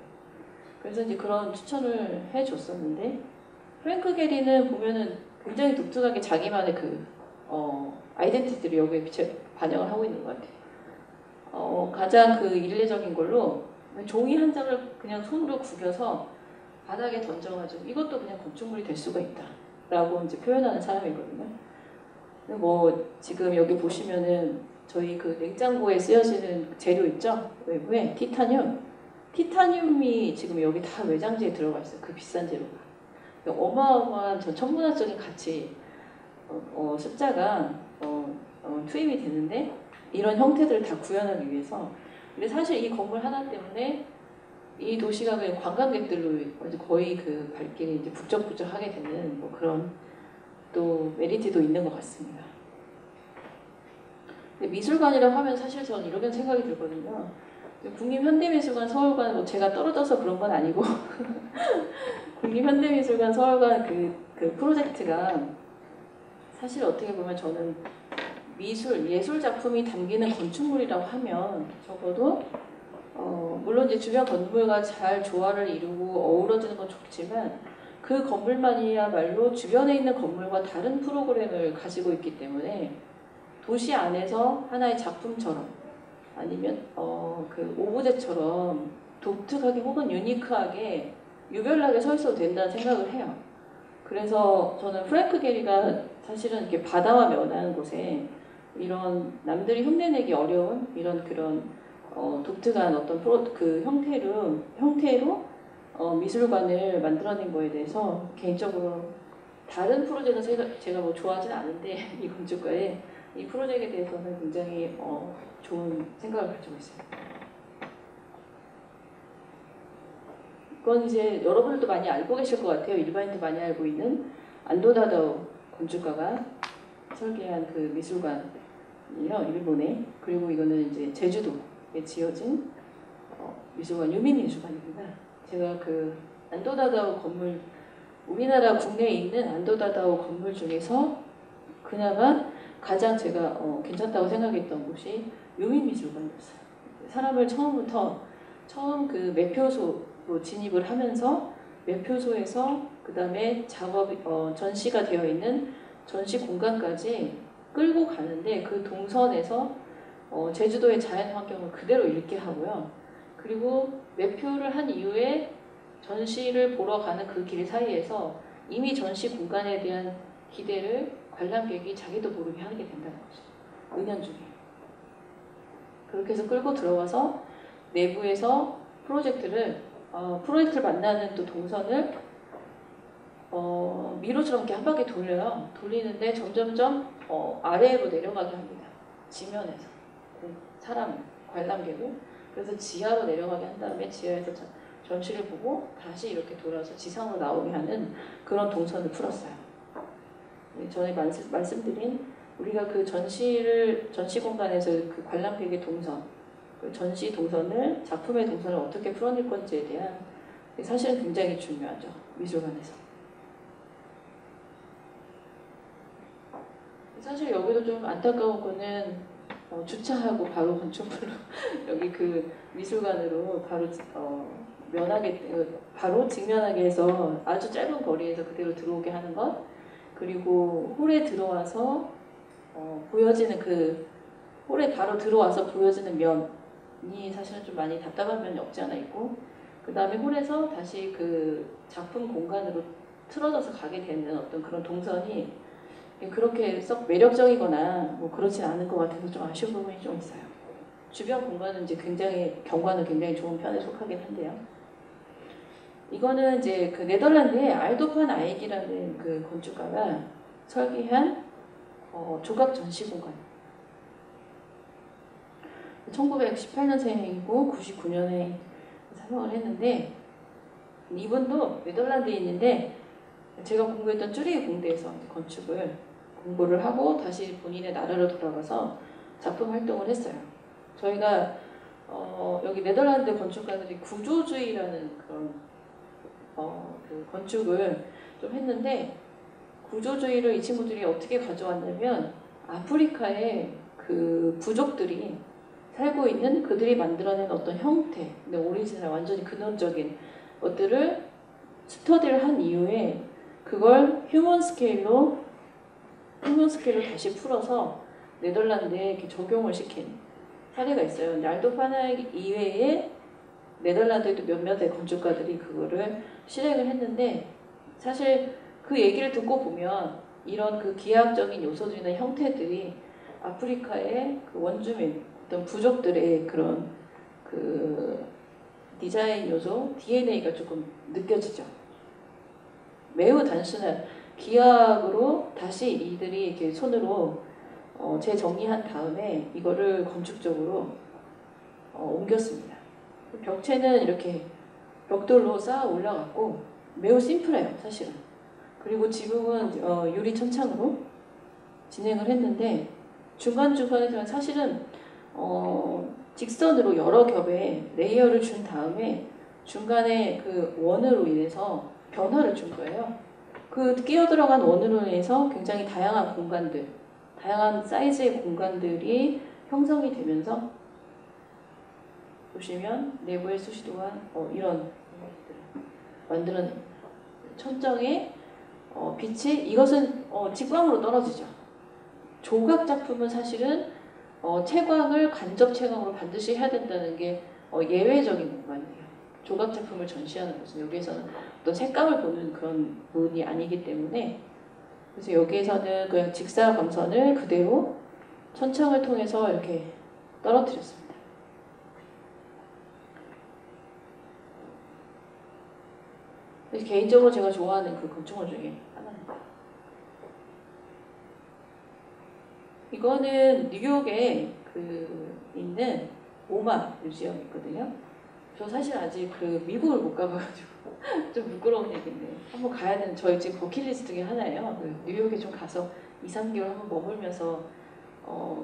그래서 이제 그런 추천을 해줬었는데 프랭크 게리는 보면은 굉장히 독특하게 자기만의 그 아이덴티티를 여기에 반영을 하고 있는 것 같아요. 가장 그 일례적인 걸로 종이 한 장을 그냥 손으로 구겨서 바닥에 던져가지고 이것도 그냥 건축물이 될 수가 있다 라고 이제 표현하는 사람이거든요. 뭐 지금 여기 보시면은 저희 그 냉장고에 쓰여지는 재료 있죠? 외부에 티타늄이 지금 여기 다 외장재에 들어가 있어요. 그 비싼 재료가. 어마어마한 저 천문학적인 가치 숫자가 투입이 되는데 이런 형태들을 다 구현하기 위해서 근데 사실 이 건물 하나 때문에 이 도시가 그냥 관광객들로 거의 그 발길이 이제 북적북적하게 되는 뭐 그런 또 메리트도 있는 것 같습니다. 근데 미술관이라고 하면 사실 저는 이런 생각이 들거든요. 국립현대미술관 서울관 뭐 제가 떨어져서 그런 건 아니고 국립현대미술관 서울관 그 프로젝트가 사실 어떻게 보면 저는 예술 작품이 담기는 건축물이라고 하면 적어도 물론 이제 주변 건물과 잘 조화를 이루고 어우러지는 건 좋지만 그 건물만이야말로 주변에 있는 건물과 다른 프로그램을 가지고 있기 때문에 도시 안에서 하나의 작품처럼 아니면 그 오브제처럼 독특하게 혹은 유니크하게 유별나게 서 있어도 된다는 생각을 해요. 그래서 저는 프랭크 게리가 사실은 이렇게 바다와 면하는 곳에 이런 남들이 흉내내기 어려운 이런 그런 독특한 어떤 그 형태로 미술관을 만들어낸 거에 대해서 개인적으로 다른 프로젝트는 제가 뭐 좋아하진 않은데 이 건축가에 이 프로젝트에 대해서는 굉장히 좋은 생각을 가지고 있어요. 이건 이제 여러분들도 많이 알고 계실 것 같아요. 일반인도 많이 알고 있는 안도 다다오 건축가가 설계한 그 미술관이에요. 일본에. 그리고 이거는 이제 제주도에 지어진 미술관, 유민미술관입니다. 제가 그 안도 다다오 건물, 우리나라 국내에 있는 안도 다다오 건물 중에서 그나마 가장 제가 괜찮다고 생각했던 곳이 유민미술관이었어요. 사람을 처음 그 매표소로 진입을 하면서 매표소에서 그 다음에 전시가 되어 있는 전시 공간까지 끌고 가는데 그 동선에서 제주도의 자연 환경을 그대로 읽게 하고요. 그리고 매표를 한 이후에 전시를 보러 가는 그 길 사이에서 이미 전시 공간에 대한 기대를 관람객이 자기도 모르게 하게 된다는 거죠. 은연중에. 그렇게 해서 끌고 들어와서 내부에서 프로젝트를 만나는 또 동선을 미로처럼 이렇게 한 바퀴 돌려요. 돌리는데 점점점 아래로 내려가게 합니다. 지면에서 사람 관람객을. 그래서 지하로 내려가게 한 다음에 지하에서 전시를 보고 다시 이렇게 돌아서 지상으로 나오게 하는 그런 동선을 풀었어요. 전에 말씀드린 우리가 그 전시 공간에서 그 관람객의 동선, 그 전시 동선을, 작품의 동선을 어떻게 풀어낼 건지에 대한 사실은 굉장히 중요하죠. 미술관에서. 사실 여기도 좀 안타까운 거는 주차하고 바로 건축물로 여기 그 미술관으로 바로 바로 직면하게 해서 아주 짧은 거리에서 그대로 들어오게 하는 것, 그리고 홀에 들어와서 보여지는 그 홀에 바로 들어와서 보여지는 면이 사실은 좀 많이 답답한 면이 없지 않아 있고, 그 다음에 홀에서 다시 그 작품 공간으로 틀어져서 가게 되는 어떤 그런 동선이 그렇게 썩 매력적이거나 뭐 그렇진 않은 것 같아서 좀 아쉬운 부분이 좀 있어요. 주변 공간은 이제 경관은 굉장히 좋은 편에 속하긴 한데요. 이거는 이제 그 네덜란드의 알도판 아익이라는 그 건축가가 설계한 조각 전시 공간. 1918년생이고 99년에 사망을 했는데, 이분도 네덜란드에 있는데 제가 공부했던 쭈리히 공대에서 건축을 공부를 하고 다시 본인의 나라로 돌아가서 작품 활동을 했어요. 저희가 여기 네덜란드 건축가들이 구조주의라는 그런 그 건축을 좀 했는데, 구조주의를 이 친구들이 어떻게 가져왔냐면 아프리카의 그 부족들이 살고 있는 그들이 만들어낸 어떤 형태, 근데 오리지널 완전히 근원적인 것들을 스터디를 한 이후에 그걸 휴먼 스케일로 다시 풀어서 네덜란드에 이렇게 적용을 시킨 사례가 있어요. 근데 알도파나 이외에 네덜란드에도 몇몇의 건축가들이 그거를 실행을 했는데, 사실 그 얘기를 듣고 보면 이런 그 기하학적인 요소들이나 형태들이 아프리카의 그 원주민, 어떤 부족들의 그런 그 디자인 요소, DNA가 조금 느껴지죠. 매우 단순한 기하학으로 다시 이들이 이렇게 손으로 재정리한 다음에 이거를 건축적으로 옮겼습니다. 벽체는 이렇게 벽돌로 쌓아 올라갔고 매우 심플해요, 사실은. 그리고 지붕은 유리 천창으로 진행을 했는데, 중간중간에 사실은 직선으로 여러 겹의 레이어를 준 다음에 중간에 그 원으로 인해서 변화를 준 거예요. 그 끼어 들어간 원으로 인해서 굉장히 다양한 공간들, 다양한 사이즈의 공간들이 형성이 되면서 보시면 내부의 수시도와 이런 만드는 천정의 빛이, 이것은 직광으로 떨어지죠. 조각 작품은 사실은 채광을 간접 채광으로 반드시 해야 된다는 게 예외적인 공간이에요. 조각 작품을 전시하는 것은 여기에서는 어떤 색감을 보는 그런 부분이 아니기 때문에, 그래서 여기에서는 그냥 직사광선을 그대로 천창을 통해서 이렇게 떨어뜨렸습니다. 개인적으로 제가 좋아하는 그 건축물 중에 하나입니다. 이거는 뉴욕에 있는 모마 뮤지엄이 있거든요. 저 사실 아직 미국을 못 가봐가지고 좀 부끄러운 얘기인데 한번 가야 되는 저희 지금 버킷리스트 중에 하나예요. 뉴욕에 좀 가서 2, 3개월 한번 머물면서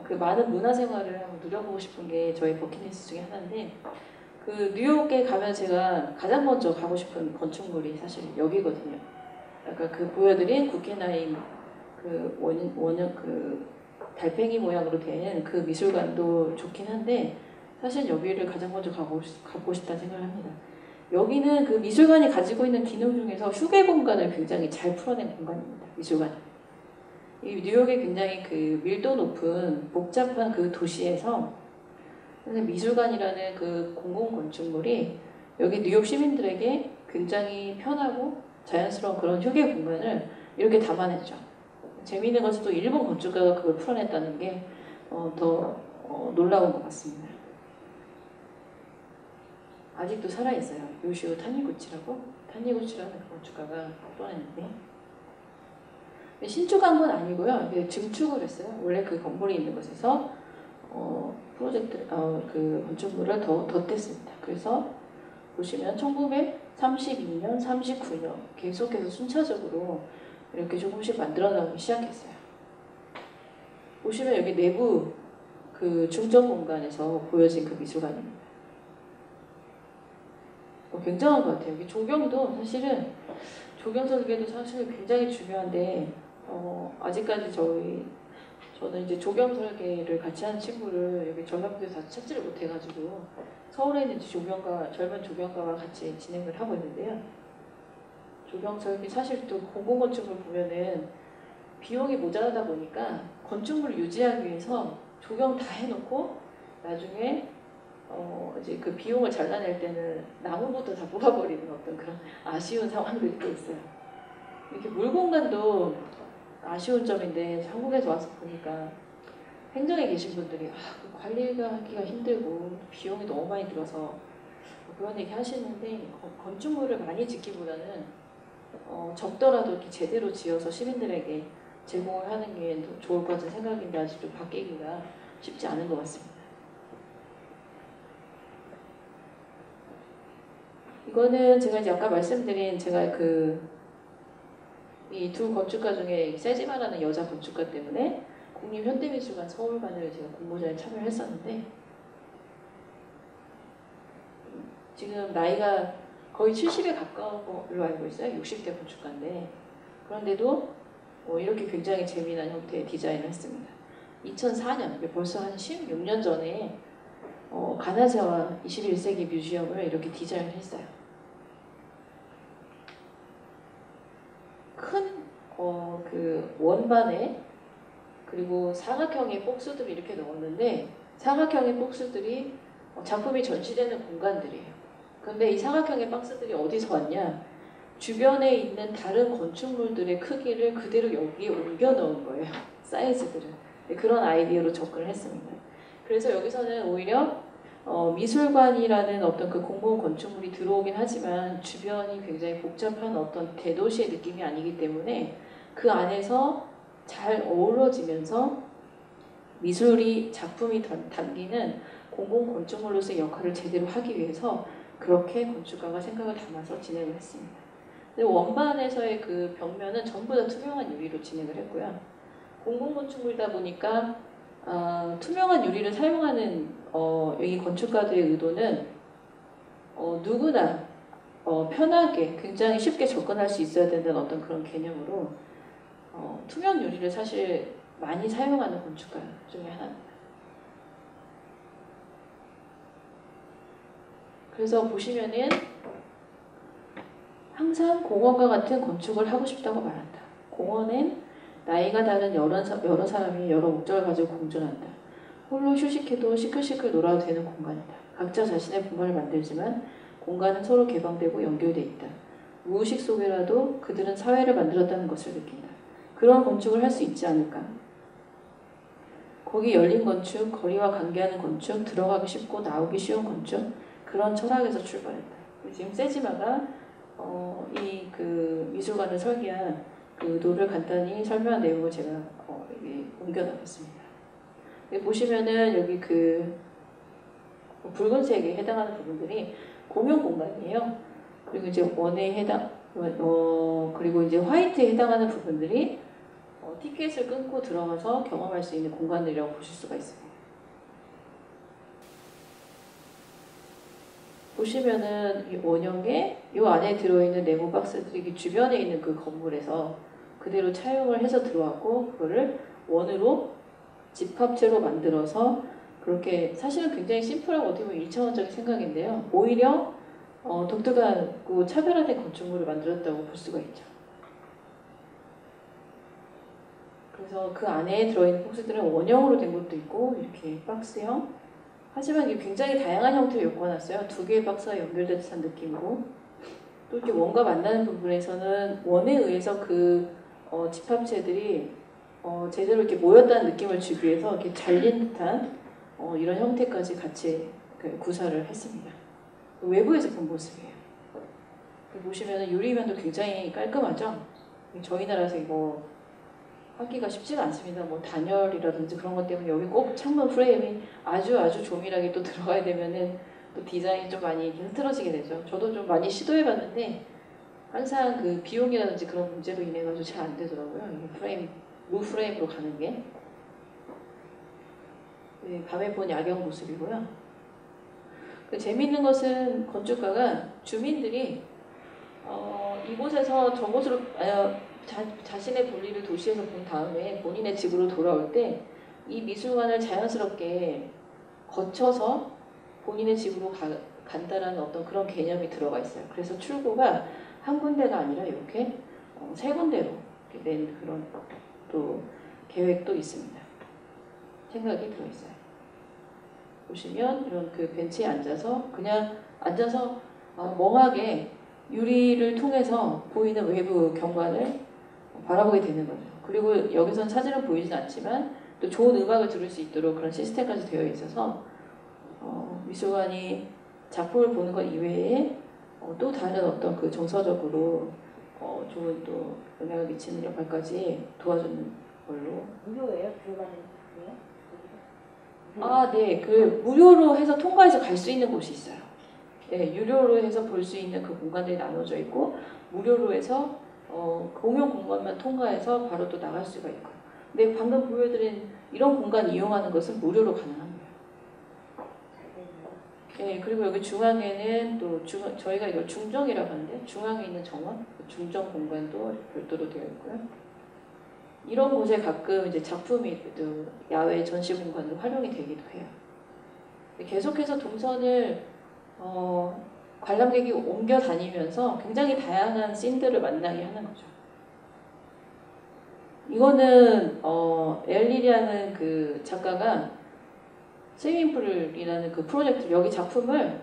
그 많은 문화생활을 한번 누려보고 싶은 게 저희 버킷리스트 중에 하나인데 뉴욕에 가면 제가 가장 먼저 가고 싶은 건축물이 사실 여기거든요. 아까 보여드린 구겐하임 원형 달팽이 모양으로 된 그 미술관도 좋긴 한데 사실 여기를 가장 먼저 가보고 싶다는 생각을 합니다. 여기는 그 미술관이 가지고 있는 기능 중에서 휴게 공간을 굉장히 잘 풀어낸 공간입니다. 미술관. 이 뉴욕의 굉장히 밀도 높은 복잡한 도시에서 미술관이라는 공공 건축물이 여기 뉴욕 시민들에게 굉장히 편하고 자연스러운 그런 휴게 공간을 이렇게 담아냈죠. 재미있는 것은 또 일본 건축가가 그걸 풀어냈다는 게 더 놀라운 것 같습니다. 아직도 살아있어요. 요시오 타니구치라는 건축가가 풀어냈는데 신축한 건 아니고요. 증축을 했어요. 원래 그 건물이 있는 곳에서 건축물을 더 덧댔습니다. 그래서 보시면 1932년, 39년 계속해서 순차적으로 이렇게 조금씩 만들어 나가기 시작했어요. 보시면 여기 내부 중점 공간에서 보여진 미술관입니다. 굉장한 것 같아요. 여기 조경도 사실은 조경 설계도 사실 굉장히 중요한데 아직까지 저는 이제 조경 설계를 같이 하는 친구를 여기 전라도에서 찾지를 못해가지고 서울에 있는 젊은 조경가와 같이 진행을 하고 있는데요. 조경 설계 사실 또 공공건축을 보면은 비용이 모자라다 보니까 건축물을 유지하기 위해서 조경 다 해놓고 나중에 이제 비용을 잘라낼 때는 나무부터 다 뽑아버리는 어떤 그런 아쉬운 상황들이 또 있어요. 이렇게 물공간도 아쉬운 점인데 한국에서 와서 보니까 행정에 계신 분들이 관리가 하기가 힘들고 비용이 너무 많이 들어서 그런 얘기 하시는데 건축물을 많이 짓기보다는 적더라도 이렇게 제대로 지어서 시민들에게 제공을 하는 게 더 좋을 것 같은 생각인데 아직 좀 바뀌기가 쉽지 않은 것 같습니다. 이거는 제가 이제 아까 말씀드린 제가 이 두 건축가 중에 세지마라는 여자 건축가 때문에 국립현대미술관 서울관을 제가 공모전에 참여를 했었는데 지금 나이가 거의 70에 가까운 걸로 알고 있어요. 60대 건축가인데 그런데도 이렇게 굉장히 재미난 형태의 디자인을 했습니다. 2004년, 벌써 한 16년 전에 가나세와 21세기 뮤지엄을 이렇게 디자인을 했어요. 큰 원반에 그리고 사각형의 복수들을 이렇게 넣었는데 사각형의 복수들이 작품이 전시되는 공간들이에요. 그런데 이 사각형의 박스들이 어디서 왔냐? 주변에 있는 다른 건축물들의 크기를 그대로 여기에 옮겨 넣은 거예요. 사이즈들을. 그런 아이디어로 접근을 했습니다. 그래서 여기서는 오히려 미술관이라는 어떤 공공 건축물이 들어오긴 하지만 주변이 굉장히 복잡한 어떤 대도시의 느낌이 아니기 때문에 그 안에서 잘 어우러지면서 작품이 담기는 공공 건축물로서의 역할을 제대로 하기 위해서 그렇게 건축가가 생각을 담아서 진행을 했습니다. 원반에서의 벽면은 전부 다 투명한 유리로 진행을 했고요. 공공 건축물이다 보니까 투명한 유리를 사용하는 이 건축가들의 의도는 누구나 편하게 굉장히 쉽게 접근할 수 있어야 된다는 어떤 그런 개념으로 투명 유리를 사실 많이 사용하는 건축가 중에 하나입니다. 그래서 보시면은 항상 공원과 같은 건축을 하고 싶다고 말한다. 공원엔 나이가 다른 여러 사람이 여러 목적을 가지고 공존한다. 홀로 휴식해도 시끌시끌 놀아도 되는 공간이다. 각자 자신의 공간을 만들지만 공간은 서로 개방되고 연결돼 있다. 무의식 속에라도 그들은 사회를 만들었다는 것을 느낀다. 그런 건축을 할 수 있지 않을까? 거기 열린 건축, 거리와 관계하는 건축, 들어가기 쉽고 나오기 쉬운 건축, 그런 철학에서 출발했다. 지금 세지마가 이 미술관을 설계한 의도를 간단히 설명한 내용을 제가 여기 옮겨놨습니다. 여기 보시면은 여기 그 붉은색에 해당하는 부분들이 공용 공간이에요. 그리고 이제 원에 해당 그리고 이제 화이트에 해당하는 부분들이 티켓을 끊고 들어가서 경험할 수 있는 공간들이라고 보실 수가 있습니다. 보시면은 이 원형에 이 안에 들어있는 네모 박스들이 주변에 있는 그 건물에서 그대로 차용을 해서 들어왔고 그거를 원으로 집합체로 만들어서 그렇게 사실은 굉장히 심플하고 어떻게 보면 1차원적인 생각인데요. 오히려 독특하고 차별화된 건축물을 만들었다고 볼 수가 있죠. 그래서 그 안에 들어있는 박스들은 원형으로 된 것도 있고 이렇게 박스형 하지만 이게 굉장히 다양한 형태를 엮어놨어요. 두 개의 박스가 연결된 듯한 느낌으로 또 이렇게 원과 만나는 부분에서는 원에 의해서 그 집합체들이 제대로 이렇게 모였다는 느낌을 주기 위해서 이렇게 잘린 듯한 이런 형태까지 같이 구사를 했습니다. 외부에서 본 모습이에요. 보시면 유리면도 굉장히 깔끔하죠. 저희 나라에서 이거 하기가 쉽지가 않습니다. 뭐 단열이라든지 그런 것 때문에 여기 꼭 창문 프레임이 아주 조밀하게 또 들어가야 되면은 또 디자인이 좀 많이 흐트러지게 되죠. 저도 좀 많이 시도해봤는데 항상 그 비용이라든지 그런 문제로 인해 가지고 잘 안 되더라고요. 이게 프레임, 무 프레임으로 가는 게. 네, 밤에 본 야경 모습이고요. 그 재미있는 것은 건축가가 주민들이 이곳에서 저곳으로 자신의 볼일을 도시에서 본 다음에 본인의 집으로 돌아올 때 이 미술관을 자연스럽게 거쳐서 본인의 집으로 간다라는 어떤 그런 개념이 들어가 있어요. 그래서 출구가 한 군데가 아니라 이렇게 세 군데로 낸 그런 또 계획도 있습니다. 생각이 들어있어요. 보시면 이런 그 벤치에 앉아서 그냥 앉아서 멍하게 유리를 통해서 보이는 외부 경관을 바라보게 되는 거죠. 그리고 여기선 사진은 보이진 않지만 또 좋은 음악을 들을 수 있도록 그런 시스템까지 되어 있어서 미술관이 작품을 보는 것 이외에 또 다른 어떤 그 정서적으로 좋은 또 영향을 미치는 역할까지 도와주는 걸로. 무료예요? 들어가는 거예요? 아, 네. 그 무료로 해서 통과해서 갈 수 있는 곳이 있어요. 네, 유료로 해서 볼 수 있는 그 공간들이 나눠져 있고 무료로 해서 공용 공간만 통과해서 바로 또 나갈 수가 있고요. 근데 방금 보여드린 이런 공간 이용하는 것은 무료로 가능합니다. 네, 그리고 여기 중앙에는 또 저희가 이걸 중정이라고 하는데 중앙에 있는 정원, 중정 공간도 별도로 되어 있고요. 이런 곳에 가끔 이제 작품이 또 야외 전시 공간으로 활용이 되기도 해요. 계속해서 동선을 관람객이 옮겨 다니면서 굉장히 다양한 씬들을 만나게 하는 거죠. 이거는 엘리리아는 그 작가가 스위밍풀이라는 그 프로젝트 여기 작품을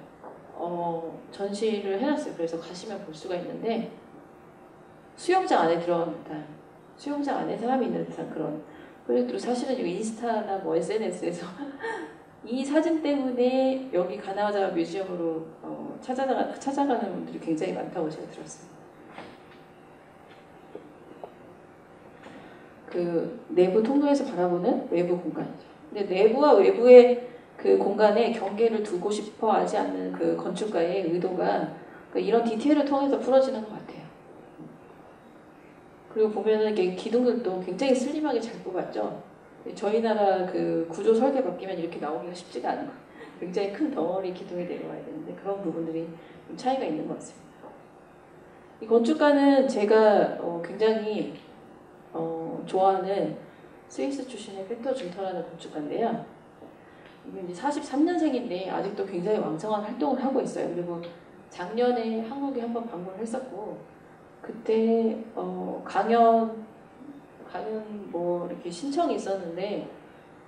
전시를 해놨어요. 그래서 가시면 볼 수가 있는데 수영장 안에 들어간 듯한 수영장 안에 사람이 있는 듯한 그런 프로젝트로 사실은 이거 인스타나 뭐 SNS에서 이 사진 때문에 여기 가나와자라 뮤지엄으로 찾아가는 분들이 굉장히 많다고 제가 들었어요. 그 내부 통로에서 바라보는 외부 공간이죠. 근데 내부와 외부의 그 공간에 경계를 두고 싶어 하지 않는 그 건축가의 의도가 이런 디테일을 통해서 풀어지는 것 같아요. 그리고 보면은 이게 기둥들도 굉장히 슬림하게 잘 뽑았죠. 저희 나라 그 구조 설계 바뀌면 이렇게 나오기가 쉽지가 않은 거예요. 굉장히 큰 덩어리 기둥이 내려와야 되는데 그런 부분들이 좀 차이가 있는 것 같습니다. 이 건축가는 제가 굉장히 좋아하는 스위스 출신의 페터 준터라는 건축가인데요. 이제 43년생인데 아직도 굉장히 왕성한 활동을 하고 있어요. 그리고 작년에 한국에 한번 방문을 했었고 그때 강연 뭐 이렇게 신청이 있었는데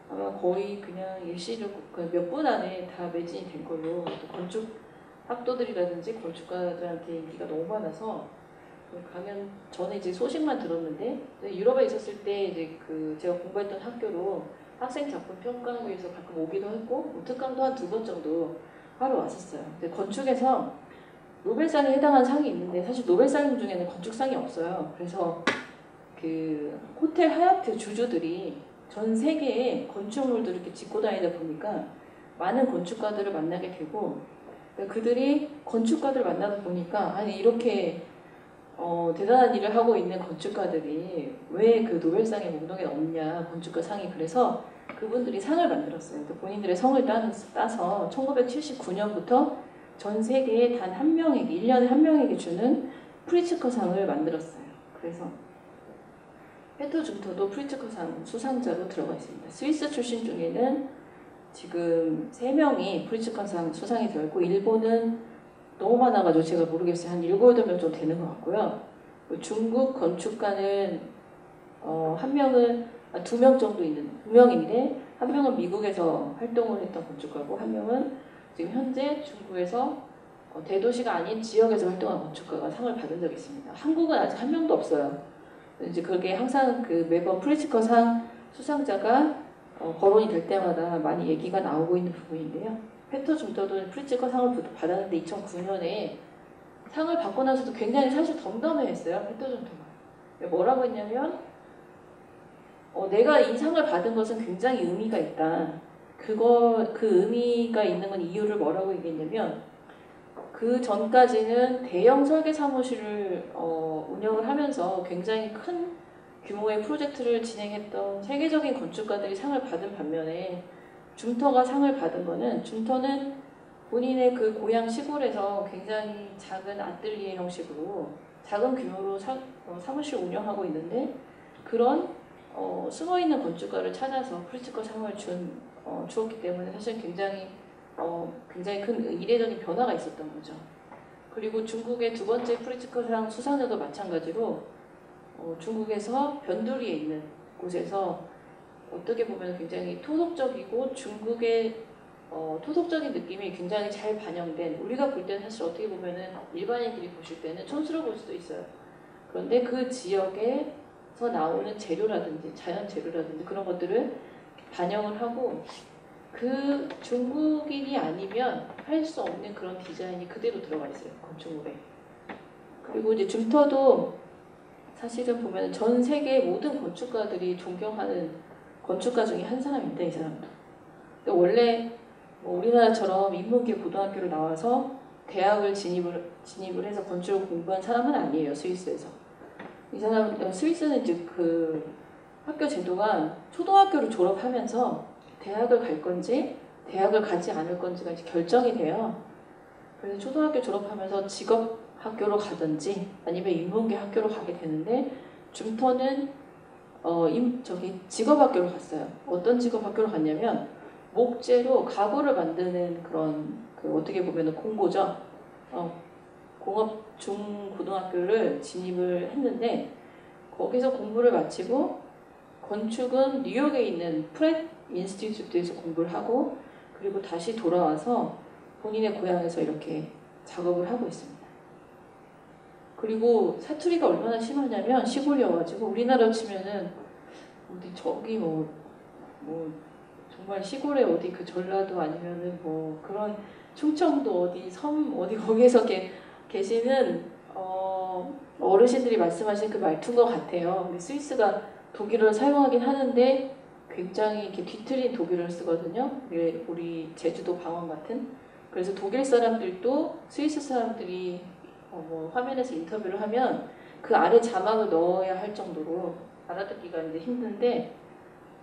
아마 거의 그냥 일시를 몇 분 안에 다 매진이 된 걸로 또 건축 학도들이라든지 건축가들한테 인기가 너무 많아서 강연 전에 이제 소식만 들었는데 유럽에 있었을 때 이제 그 제가 공부했던 학교로 학생 작품 평가하기 위해서 가끔 오기도 했고 특강도 한 2번 정도 하러 왔었어요. 근데 건축에서 노벨상에 해당하는 상이 있는데 사실 노벨상 중에는 건축상이 없어요. 그래서 그 호텔 하얏트 주주들이 전 세계에 건축물들을 이렇게 짓고 다니다 보니까 많은 건축가들을 만나게 되고 그러니까 그들이 건축가들을 만나다 보니까 아니 이렇게 대단한 일을 하고 있는 건축가들이 왜 그 노벨상의 목록에 없냐 건축가 상이 그래서 그분들이 상을 만들었어요. 본인들의 성을 따서 1979년부터 전 세계에 단 한 명에게 1년에 한 명에게 주는 프리츠커 상을 만들었어요. 그래서 페터 줌터도 프리츠커상 수상자로 들어가 있습니다. 스위스 출신 중에는 지금 3명이 프리츠커상 수상이 되어 있고 일본은 너무 많아가지고 제가 모르겠어요. 한 7, 8명 정도 되는 것 같고요. 중국 건축가는 한 명은 2명 정도 있는 2명인데 한 명은 미국에서 활동을 했던 건축가고 한 명은 지금 현재 중국에서 대도시가 아닌 지역에서 활동한 건축가가 상을 받은 적이 있습니다. 한국은 아직 한 명도 없어요. 이제 그게 항상 그 매번 프리츠커상 수상자가 거론이 될 때마다 많이 얘기가 나오고 있는 부분인데요. 페터 줌터도 프리츠커상을 받았는데 2009년에 상을 받고 나서도 굉장히 사실 덤덤해했어요. 페터 줌터가 뭐라고 했냐면 내가 이 상을 받은 것은 굉장히 의미가 있다. 그 의미가 있는 건 이유를 뭐라고 얘기했냐면 그 전까지는 대형 설계 사무실을 운영을 하면서 굉장히 큰 규모의 프로젝트를 진행했던 세계적인 건축가들이 상을 받은 반면에 줌터가 상을 받은 거는 줌터는 본인의 그 고향 시골에서 굉장히 작은 아뜰리에 형식으로 작은 규모로 사무실 운영하고 있는데 그런 숨어있는 건축가를 찾아서 프리츠커 상을 주었기 때문에 사실 굉장히 큰 이례적인 변화가 있었던 거죠. 그리고 중국의 두 번째 프리츠커상 수상자도 마찬가지로 중국에서 변두리에 있는 곳에서 어떻게 보면 굉장히 토속적이고 중국의 토속적인 느낌이 굉장히 잘 반영된 우리가 볼 때는 사실 어떻게 보면은 일반인들이 보실 때는 촌스러워 볼 수도 있어요. 그런데 그 지역에서 나오는 재료라든지 자연 재료라든지 그런 것들을 반영을 하고 그 중국인이 아니면 할 수 없는 그런 디자인이 그대로 들어가 있어요. 건축물에. 그리고 이제 줌터도 사실은 보면 전 세계 모든 건축가들이 존경하는 건축가 중에 한 사람인데 이 사람도. 근데 원래 우리나라처럼 인문계 고등학교를 나와서 대학을 진입을 해서 건축을 공부한 사람은 아니에요. 스위스에서. 이 사람 스위스는 이제 그 학교 제도가 초등학교를 졸업하면서 대학을 갈 건지 대학을 가지 않을 건지가 이제 결정이 돼요. 그래서 초등학교 졸업하면서 직업 학교로 가든지 아니면 인문계 학교로 가게 되는데 줌터는 직업 학교로 갔어요. 어떤 직업 학교로 갔냐면 목재로 가구를 만드는 그런 어떻게 보면 공고죠. 공업 중고등학교를 진입을 했는데 거기서 공부를 마치고 건축은 뉴욕에 있는 프렛 인스티튜트에서 공부를 하고 그리고 다시 돌아와서 본인의 고향에서 이렇게 작업을 하고 있습니다. 그리고 사투리가 얼마나 심하냐면 시골이어가지고 우리나라 치면은 어디 저기 정말 시골에 어디 그 전라도 아니면은 그런 충청도 어디 섬 어디 거기에서 계시는 어르신들이 말씀하신 그 말투인 것 같아요. 근데 스위스가 독일어를 사용하긴 하는데 굉장히 이렇게 뒤틀린 독일어를 쓰거든요. 우리 제주도 방언 같은. 그래서 독일 사람들도 스위스 사람들이 화면에서 인터뷰를 하면 그 아래 자막을 넣어야 할 정도로 알아듣기가 이제 힘든데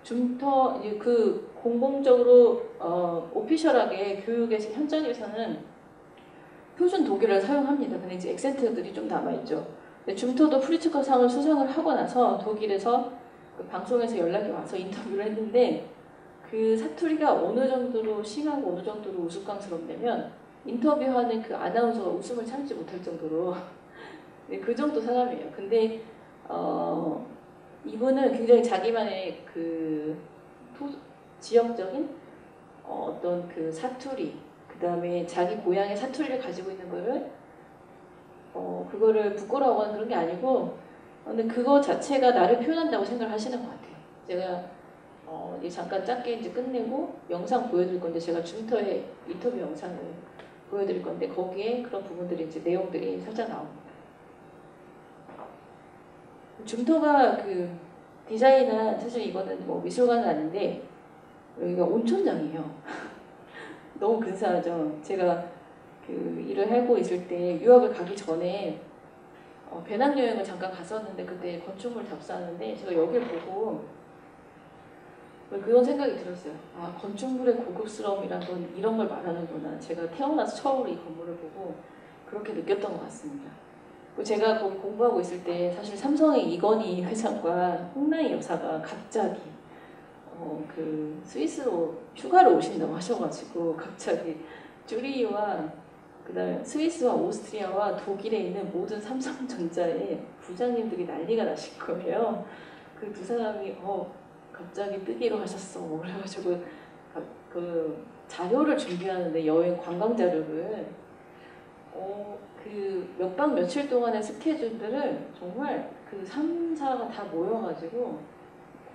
줌터 그 공공적으로 오피셜하게 교육에서 현장에서는 표준 독일어를 사용합니다. 근데 이제 액센트들이 좀 남아있죠. 근데 줌터도 프리츠커 상을 수상을 하고 나서 독일에서 그 방송에서 연락이 와서 인터뷰를 했는데 그 사투리가 어느 정도로 심하고 어느 정도로 우스꽝스럽냐면 인터뷰하는 그 아나운서가 웃음을 참지 못할 정도로 네, 그 정도 사람이에요. 근데 이분은 굉장히 자기만의 그 지역적인 어떤 그 사투리 그 다음에 자기 고향의 사투리를 가지고 있는 거를 그거를 부끄러워하는 그런 게 아니고 근데 그거 자체가 나를 표현한다고 생각을 하시는 것 같아요. 제가 잠깐 짧게 이제 끝내고 영상 보여드릴 건데 제가 줌터의 인터뷰 영상을 보여드릴 건데 거기에 그런 부분들이 이제 내용들이 살짝 나옵니다. 줌터가 그 디자인은 사실 이거는 뭐 미술관은 아닌데 여기가 온천장이에요. 너무 근사하죠. 제가 그 일을 하고 있을 때 유학을 가기 전에 배낭여행을 잠깐 갔었는데 그때 건축물 답사하는데 제가 여기를 보고 그런 생각이 들었어요. 아, 건축물의 고급스러움이란 건 이런 걸 말하는구나. 제가 태어나서 처음으로 이 건물을 보고 그렇게 느꼈던 것 같습니다. 제가 거기 공부하고 있을 때 사실 삼성의 이건희 회장과 홍라희 여사가 갑자기 그 스위스로 휴가를 오신다고 하셔가지고 갑자기 쭈리히와 그다음에 스위스와 오스트리아와 독일에 있는 모든 삼성전자의 부장님들이 난리가 나신 거예요. 그 두 사람이 갑자기 뜨기로 하셨어. 뭐 그래가지고 그 자료를 준비하는데 여행 관광 자료를 그 몇 박 며칠 동안의 스케줄들을 정말 그 3사가 다 모여가지고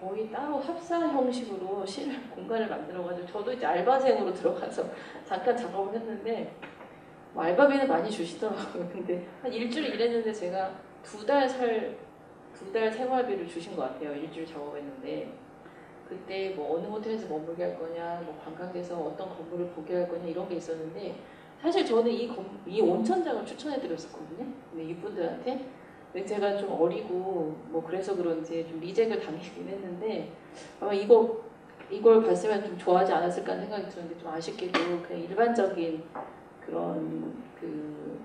거의 따로 합사 형식으로 공간을 만들어가지고 저도 이제 알바생으로 들어가서 잠깐 작업을 했는데 뭐 알바비는 많이 주시더라고요. 근데 한 일주일 일했는데 제가 두 달 생활비를 주신 것 같아요. 일주일 작업했는데 그때 뭐 어느 호텔에서 머물게 할 거냐, 뭐 관광지에서 어떤 건물을 보게 할 거냐 이런 게 있었는데 사실 저는 이 온천장을 추천해드렸었거든요. 근데 이분들한테 근데 제가 좀 어리고 뭐 그래서 그런지 좀 리젝을 당하긴 했는데 아마 이걸 봤으면 좀 좋아하지 않았을까 하는 생각이 들었는데 좀 아쉽게도 그냥 일반적인 그런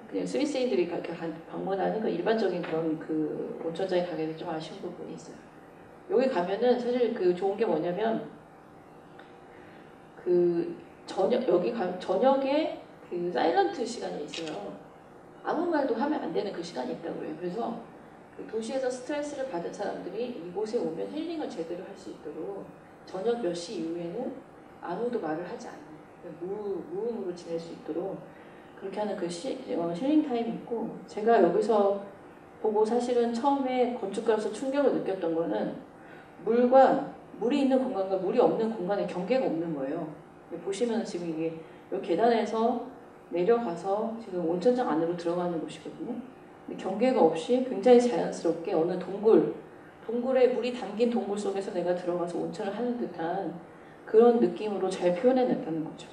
그냥 스위스인들이 그렇게 방문하는 그 일반적인 그런 그 온천장에 가게는 좀 아쉬운 부분이 있어요. 여기 가면은 사실 그 좋은 게 뭐냐면 그 저녁에 그 사일런트 시간이 있어요. 아무 말도 하면 안 되는 그 시간이 있다고 해요. 그래서 그 도시에서 스트레스를 받은 사람들이 이곳에 오면 힐링을 제대로 할 수 있도록 저녁 몇 시 이후에는 아무도 말을 하지 않는 무음으로 지낼 수 있도록 그렇게 하는 그 힐링 타임이 있고 제가 여기서 보고 사실은 처음에 건축가로서 충격을 느꼈던 거는 물이 있는 공간과 물이 없는 공간에 경계가 없는 거예요. 보시면 지금 이게 여기 계단에서 내려가서 지금 온천장 안으로 들어가는 곳이거든요. 근데 경계가 없이 굉장히 자연스럽게 어느 동굴에 물이 담긴 동굴 속에서 내가 들어가서 온천을 하는 듯한 그런 느낌으로 잘 표현해냈다는 거죠.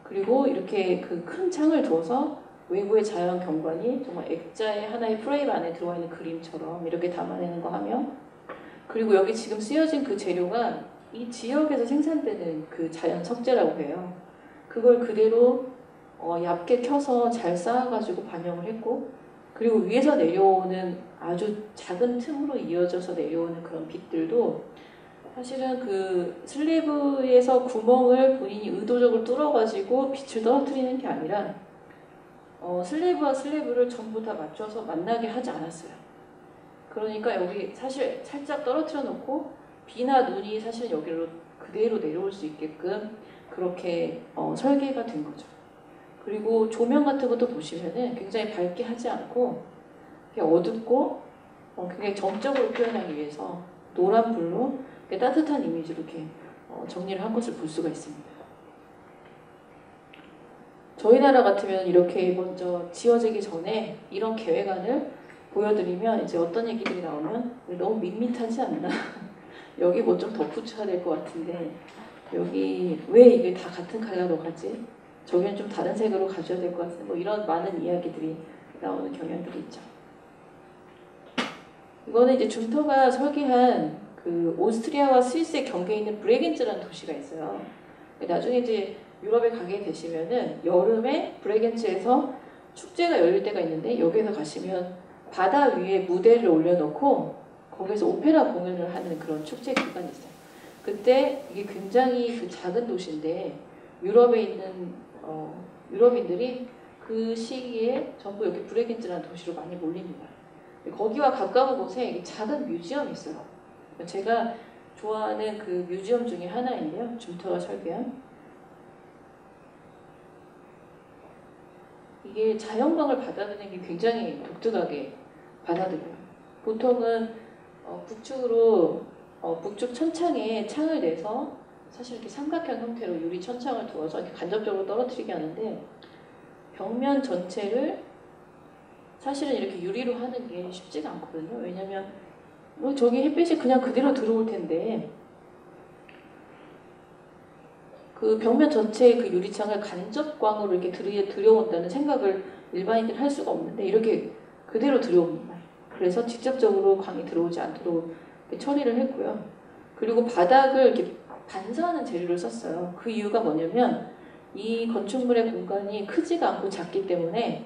그리고 이렇게 그 큰 창을 두어서 외부의 자연 경관이 정말 액자의 하나의 프레임 안에 들어와 있는 그림처럼 이렇게 담아내는 거 하며 그리고 여기 지금 쓰여진 그 재료가 이 지역에서 생산되는 그 자연 석재라고 해요. 그걸 그대로 얇게 켜서 잘 쌓아가지고 반영을 했고 그리고 위에서 내려오는 아주 작은 틈으로 이어져서 내려오는 그런 빛들도 사실은 그 슬래브에서 구멍을 본인이 의도적으로 뚫어가지고 빛을 떨어뜨리는 게 아니라 슬래브와 슬래브를 전부 다 맞춰서 만나게 하지 않았어요. 그러니까 여기 사실 살짝 떨어뜨려 놓고 비나 눈이 사실 여기로 그대로 내려올 수 있게끔 그렇게 설계가 된 거죠. 그리고 조명 같은 것도 보시면은 굉장히 밝게 하지 않고 어둡고 굉장히 정적으로 표현하기 위해서 노란불로 따뜻한 이미지로 이렇게 정리를 한 것을 볼 수가 있습니다. 저희 나라 같으면 이렇게 먼저 지어지기 전에 이런 계획안을 보여드리면 이제 어떤 얘기들이 나오면 너무 밋밋하지 않나? 여기 뭐 좀 덧붙여야 될 것 같은데 여기 왜 이게 다 같은 컬러로 가지? 저기는 좀 다른 색으로 가져야 될 것 같은데 뭐 이런 많은 이야기들이 나오는 경향들이 있죠. 이거는 이제 줌터가 설계한 그 오스트리아와 스위스의 경계에 있는 브레겐츠라는 도시가 있어요. 나중에 이제 유럽에 가게 되시면은 여름에 브레겐츠에서 축제가 열릴 때가 있는데 여기에서 가시면 바다 위에 무대를 올려놓고 거기서 오페라 공연을 하는 그런 축제 기간이 있어요. 그때 이게 굉장히 그 작은 도시인데 유럽에 있는 유럽인들이 그 시기에 전부 여기 브레겐츠라는 도시로 많이 몰립니다. 거기와 가까운 곳에 작은 뮤지엄이 있어요. 제가 좋아하는 그 뮤지엄 중에 하나인데요. 줌터가 설계한 이게 자연광을 받아들이는 게 굉장히 독특하게 받아들여요. 보통은 북측 천창에 창을 내서 사실 이렇게 삼각형 형태로 유리 천창을 두어서 이렇게 간접적으로 떨어뜨리게 하는데 벽면 전체를 사실은 이렇게 유리로 하는 게 쉽지가 않거든요. 왜냐하면 저기 햇빛이 그냥 그대로 들어올 텐데 그 벽면 전체의 그 유리창을 간접광으로 이렇게 들여온다는 생각을 일반인들은 할 수가 없는데 이렇게 그대로 들여옵니다. 그래서 직접적으로 광이 들어오지 않도록 처리를 했고요. 그리고 바닥을 이렇게 반사하는 재료를 썼어요. 그 이유가 뭐냐면 이 건축물의 공간이 크지가 않고 작기 때문에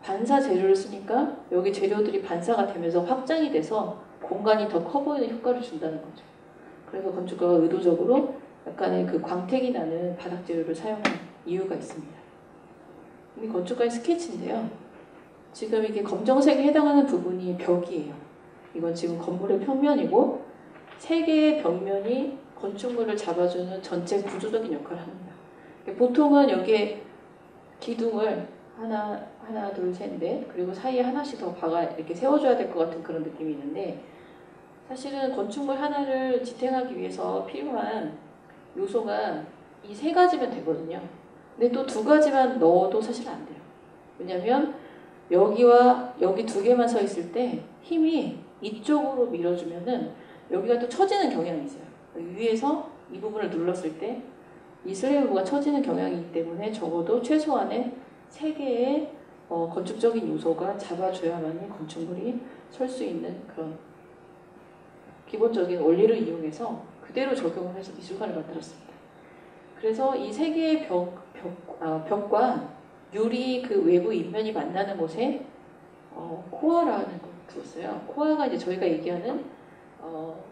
반사 재료를 쓰니까 여기 재료들이 반사가 되면서 확장이 돼서 공간이 더 커 보이는 효과를 준다는 거죠. 그래서 건축가가 의도적으로 약간의 그 광택이 나는 바닥 재료를 사용한 이유가 있습니다. 이 건축가의 스케치인데요. 지금 이게 검정색에 해당하는 부분이 벽이에요. 이건 지금 건물의 평면이고 세 개의 벽면이 건축물을 잡아주는 전체 구조적인 역할을 합니다. 보통은 여기에 기둥을 하나, 둘, 셋, 넷 그리고 사이에 하나씩 더 박아 이렇게 세워줘야 될 것 같은 그런 느낌이 있는데 사실은 건축물 하나를 지탱하기 위해서 필요한 요소가 이 세 가지면 되거든요. 근데 또 두 가지만 넣어도 사실 안 돼요. 왜냐면 여기와 여기 두 개만 서 있을 때 힘이 이쪽으로 밀어주면은 여기가 또 처지는 경향이 있어요. 위에서 이 부분을 눌렀을 때 이 슬래브가 처지는 경향이 있기 때문에 적어도 최소한의 세 개의 건축적인 요소가 잡아줘야만이 건축물이 설 수 있는 그런 기본적인 원리를 이용해서 그대로 적용을 해서 미술관을 만들었습니다. 그래서 이 세 개의 벽과 유리 그 외부 입면이 만나는 곳에 코어라는 걸 두었어요. 코어가 이제 저희가 얘기하는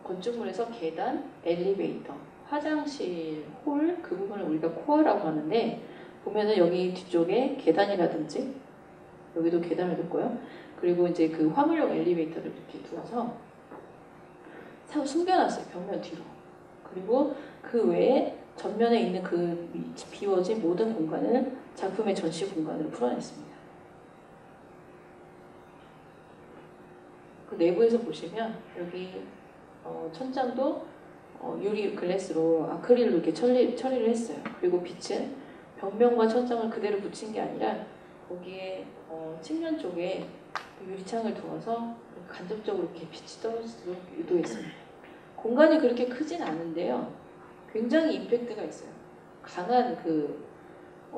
건축물에서 계단, 엘리베이터, 화장실, 홀 그 부분을 우리가 코어라고 하는데 보면은 여기 뒤쪽에 계단이라든지 여기도 계단을 뒀고요. 그리고 이제 그 화물용 엘리베이터를 이렇게 두어서 숨겨놨어요. 벽면 뒤로. 그리고 그 외에 전면에 있는 그 비워진 모든 공간을 작품의 전시 공간으로 풀어냈습니다. 그 내부에서 보시면 여기 천장도 유리 글래스로 아크릴로 이렇게 처리를 했어요. 그리고 빛은 벽면과 천장을 그대로 붙인 게 아니라 거기에 측면 쪽에 유리창을 두어서 간접적으로 이렇게 빛이 떨어지도록 유도했습니다. 공간이 그렇게 크진 않은데요. 굉장히 임팩트가 있어요. 강한 그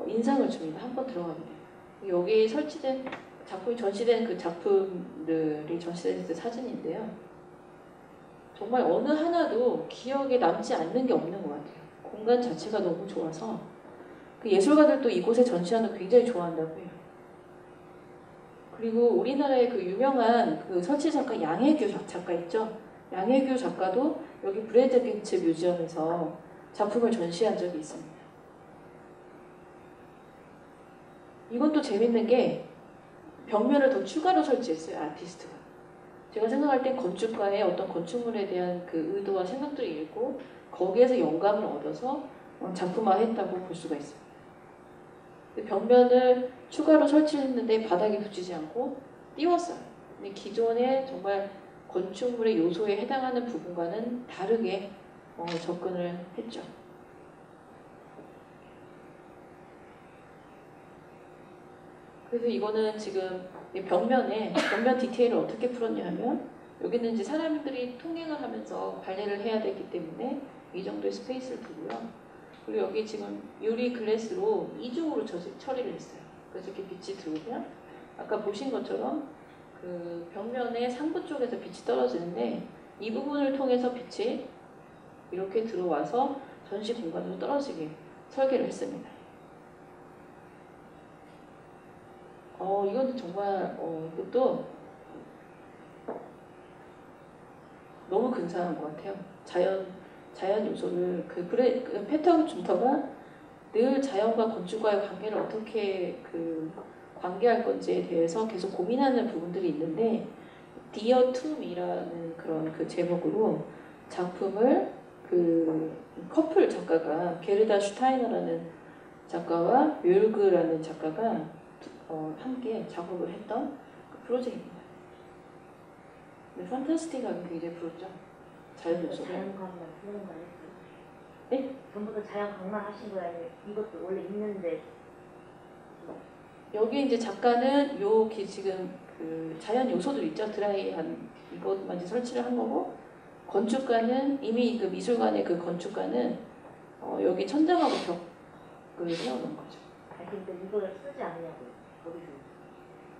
인상을 줍니다. 한번 들어가면 돼요. 여기 설치된 작품이 전시된 그 작품들이 전시된 사진인데요. 정말 어느 하나도 기억에 남지 않는 게 없는 것 같아요. 공간 자체가 너무 좋아서 그 예술가들도 이곳에 전시하는 거 굉장히 좋아한다고 해요. 그리고 우리나라의 그 유명한 그 설치 작가 양혜규 작가 있죠? 양혜규 작가도 여기 브레드긴츠 뮤지엄에서 작품을 전시한 적이 있습니다. 이것도 재밌는 게 벽면을 더 추가로 설치했어요. 아티스트가. 제가 생각할 땐 건축가의 어떤 건축물에 대한 그 의도와 생각들을 읽고 거기에서 영감을 얻어서 작품화했다고 볼 수가 있습니다. 벽면을 추가로 설치했는데 바닥에 붙이지 않고 띄웠어요. 근데 기존의 정말 건축물의 요소에 해당하는 부분과는 다르게 접근을 했죠. 그래서 이거는 지금 벽면 디테일을 어떻게 풀었냐 하면 여기는 이제 사람들이 통행을 하면서 발레를 해야 되기 때문에 이 정도의 스페이스를 두고요. 그리고 여기 지금 유리 글래스로 이중으로 처리를 했어요. 그래서 이렇게 빛이 들어오면 아까 보신 것처럼 그 벽면의 상부 쪽에서 빛이 떨어지는데 이 부분을 통해서 빛이 이렇게 들어와서 전시 공간으로 떨어지게 설계를 했습니다. 이건 정말 이것도 너무 근사한 것 같아요. 자연 요소를 그 패턴 준터가 늘 자연과 건축과의 관계를 어떻게 그 관계할 건지에 대해서 계속 고민하는 부분들이 있는데 Dear to Me라는 그런 그 제목으로 작품을 그 커플 작가가 게르다 슈타이너라는 작가와 율그라는 작가가 함께 작업을 했던 그 프로젝트입니다. 판타스틱하게 굉장히 부럽죠. 자연 요소를. 자연 강만 그런 거 아니에요? 네? 전부 다 자연 강만 하신 거야? 이것도 원래 있는데. 여기 이제 작가는 여기 지금 그 자연 요소들 있죠. 드라이한 이것만 이제 설치를 한 거고, 건축가는 이미 그 미술관의 그 건축가는 여기 천장하고 벽을 세워놓은 거죠. 아, 근데 이걸 쓰지 않냐고요. 거기서.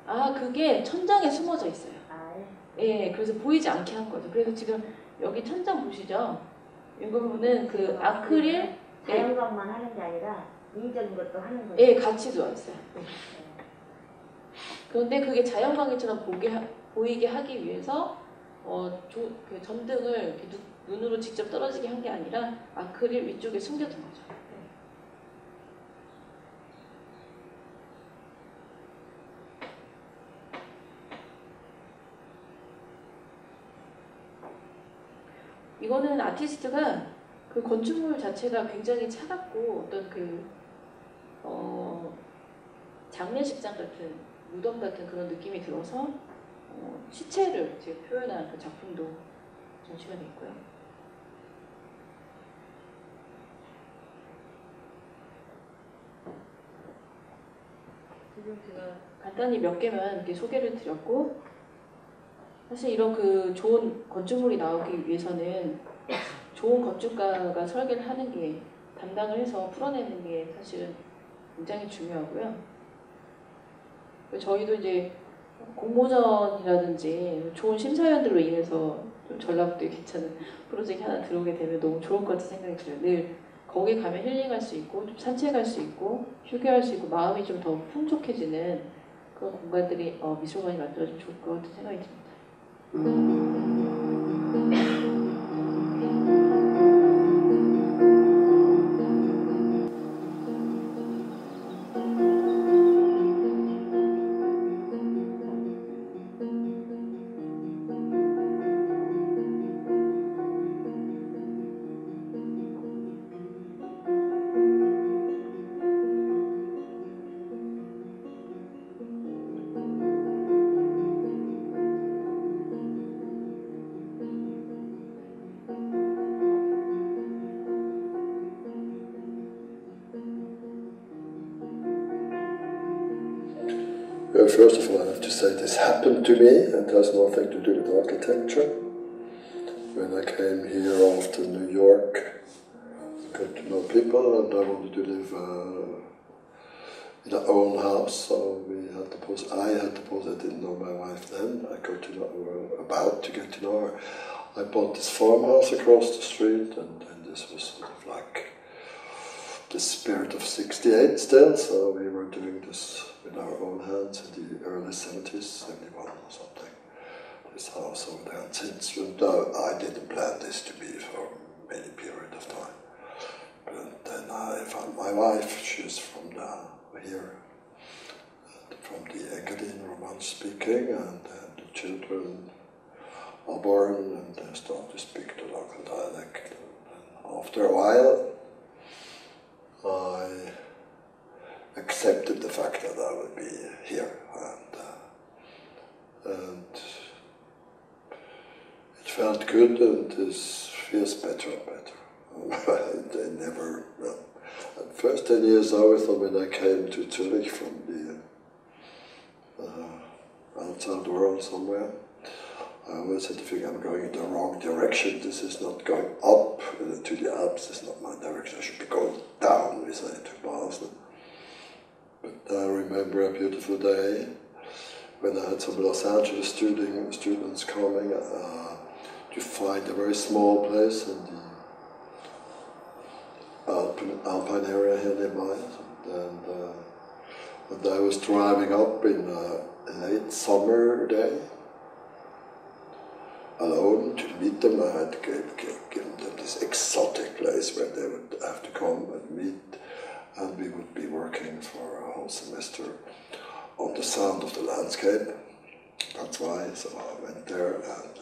아, 그게 천장에 숨어져 있어요. 아, 예, 그래서 보이지 않게 한 거죠. 그래서 지금 여기 천장 보시죠? 이 부분은 그 아크릴, 자연광만 하는 게 아니라 인위적인 것도 하는 거예요. 예, 같이 들어왔어요. 그런데 그게 자연광이처럼 보이게 하기 위해서 그 전등을 이렇게 눈으로 직접 떨어지게 한 게 아니라 아크릴 위쪽에 숨겨둔 거죠. 이거는 아티스트가 그 건축물 자체가 굉장히 차갑고 어떤 그 장례식장 같은 무덤 같은 그런 느낌이 들어서 시체를 이제 표현한 그 작품도 전시가 돼 있고요. 지금 제가 간단히 몇 개만 이렇게 소개를 드렸고, 사실 이런 그 좋은 건축물이 나오기 위해서는 좋은 건축가가 설계를 하는 게, 담당을 해서 풀어내는 게 사실은 굉장히 중요하고요. 저희도 이제 공모전이라든지 좋은 심사위원들로 인해서 좀 전라북도에 괜찮은 프로젝트 하나 들어오게 되면 너무 좋을 것 같은 생각이 들어요. 늘 거기 가면 힐링할 수 있고 좀 산책할 수 있고 휴게할 수 있고 마음이 좀 더 풍족해지는 그런 공간들이 미술관이 만들어지면 좋을 것 같은 생각이 듭니다. First of all, I have to say this happened to me and has nothing to do with architecture. When I came here after New York, I got to know people and I wanted to live in our own house, so I had to pose. I didn't know my wife then. I got to know her, about to get to know her. I bought this farmhouse across the street, and this was sort of like the spirit of '68 still, so we were doing this with our own hands in the early 70s, 71 or something. This house over there, and since I didn't plan this to be for any period of time. But then I found my wife. She's from here, from the Engadin Roman speaking, and the children are born and they start to speak the local dialect. And after a while, I accepted the fact that I would be here, and it felt good, and this feels better and better. At first 10 years I always thought when I came to Zurich from the outside world somewhere, I always had to think I'm going in the wrong direction. This is not going up to the Alps, this is not my direction. I should be going down, we say, to Basel. But I remember a beautiful day when I had some Los Angeles students coming to find a very small place in the Alpine area here nearby. And I was driving up in a late summer day, alone, to meet them. I had given them this exotic place where they would have to come and meet, and we would be working for a whole semester on the sound of the landscape. That's why, so I went there, and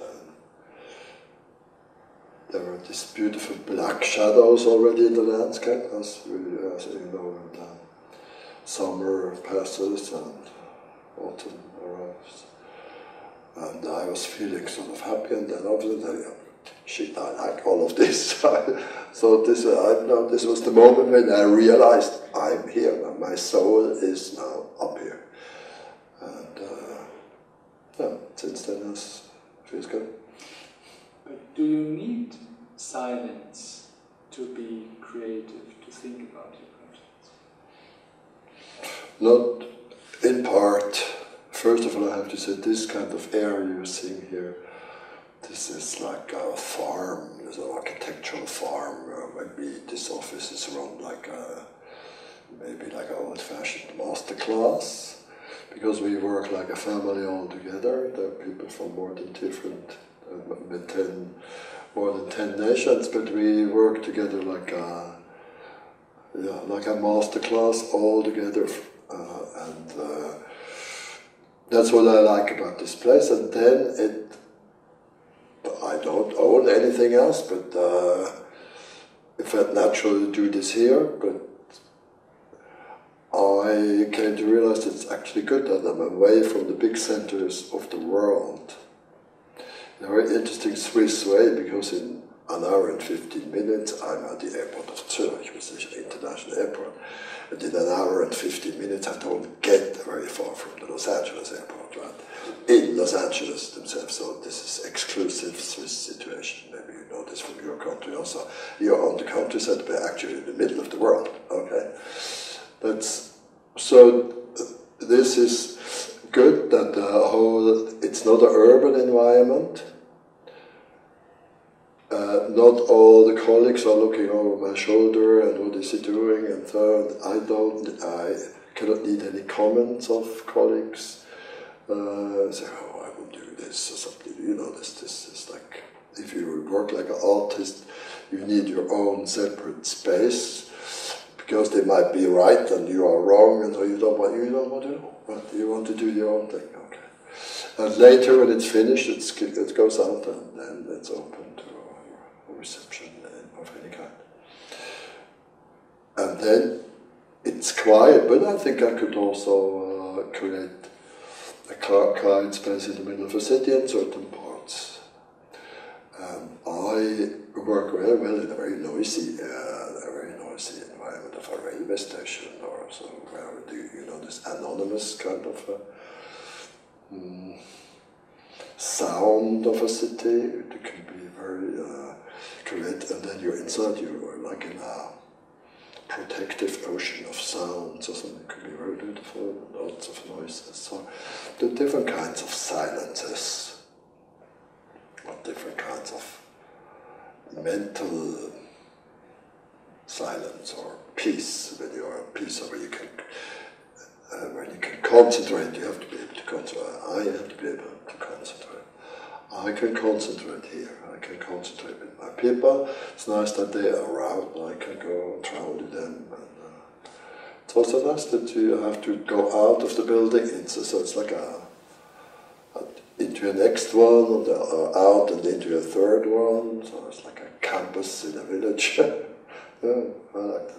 there were these beautiful black shadows already in the landscape, as you know, when summer passes and autumn arrives. And I was feeling sort of happy, and then all of a sudden, shit, I like all of this. So this was the moment when I realized I'm here, and my soul is now up here. And since then has feels good. But do you need silence to be creative, to think about your projects? Not in part. First of all, I have to say this kind of area you're seeing here, this is like a farm, there's an architectural farm. Maybe this office is run like maybe like an old-fashioned master class, because we work like a family all together. There are people from more than 10 nations, but we work together like a master class all together, and that's what I like about this place. And then I don't own anything else, but it felt natural to do this here. But I came to realize it's actually good that I'm away from the big centers of the world. In a very interesting Swiss way, because in an hour and 15 minutes I'm at the airport of Zurich, which is an international airport. And in an hour and 15 minutes I don't get very far from the Los Angeles airport, right? In Los Angeles themselves, so this is exclusive Swiss situation. Maybe you know this from your country also. You're on the countryside, but actually in the middle of the world, okay? So this is good that it's not an urban environment. Not all the colleagues are looking over my shoulder and what is he doing, and so I cannot need any comments of colleagues. Say, oh, I will do this or something. You know, this is like, if you work like an artist, you need your own separate space, because they might be right and you are wrong, and so you don't want to know, but you want to do your own thing, okay. And later, when it's finished, it goes out, and then it's open to a reception of any kind. And then it's quiet, but I think I could also create a quiet space in the middle of a city in certain parts. I work very well in a very noisy environment of a railway station, or so, where this anonymous kind of sound of a city. It can be very creative, and then you're inside. You're like in a protective ocean of sounds or something. It could be very beautiful, lots of noises. So the different kinds of silences, or different kinds of mental silence or peace. When you are at peace, or when you can concentrate, you have to be able to concentrate. I have to be able to concentrate. I can concentrate here. I can concentrate with my people. It's nice that they are around. I can go and travel with them. And, it's also nice that you have to go out of the building. So it's like into a next one, or out and into a third one. So it's like a campus in a village. Yeah, I like that.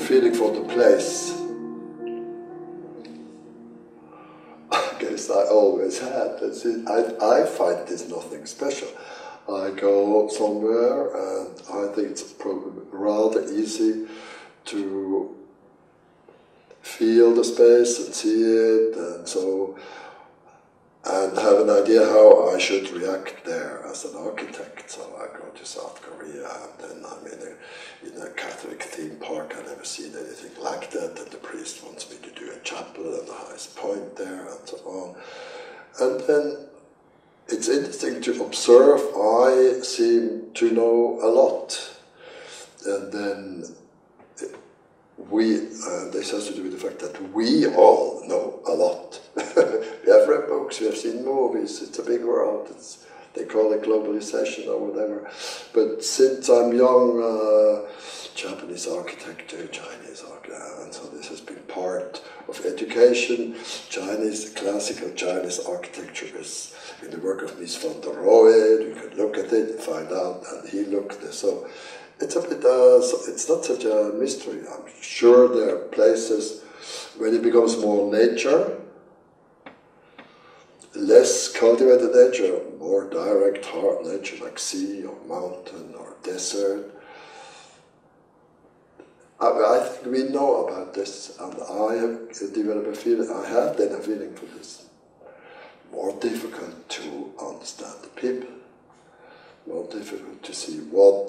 Feeling for the place, I guess I always had. That's it. I find this nothing special. I go somewhere and I think it's probably rather easy to feel the space and see it, and have an idea how I should react there as an architect. So I go to South Korea, and then I'm in a Catholic theme park. I've never seen anything like that, and the priest wants me to do a chapel at the highest point there, and so on. And then it's interesting to observe. I seem to know a lot, and then this has to do with the fact that we all know a lot. We have read books, we have seen movies, it's a big world, they call it globalization or whatever. But since I'm young, Japanese architecture, Chinese architecture, and so this has been part of education. Classical Chinese architecture is in the work of Mies van der Rohe. You can look at it and find out, and he looked there. So it's a bit, it's not such a mystery. I'm sure there are places when it becomes more nature, less cultivated nature, more direct, hard nature like sea or mountain or desert. I think we know about this, and I have developed a feeling, I have then a feeling for this. More difficult to understand the people, more difficult to see what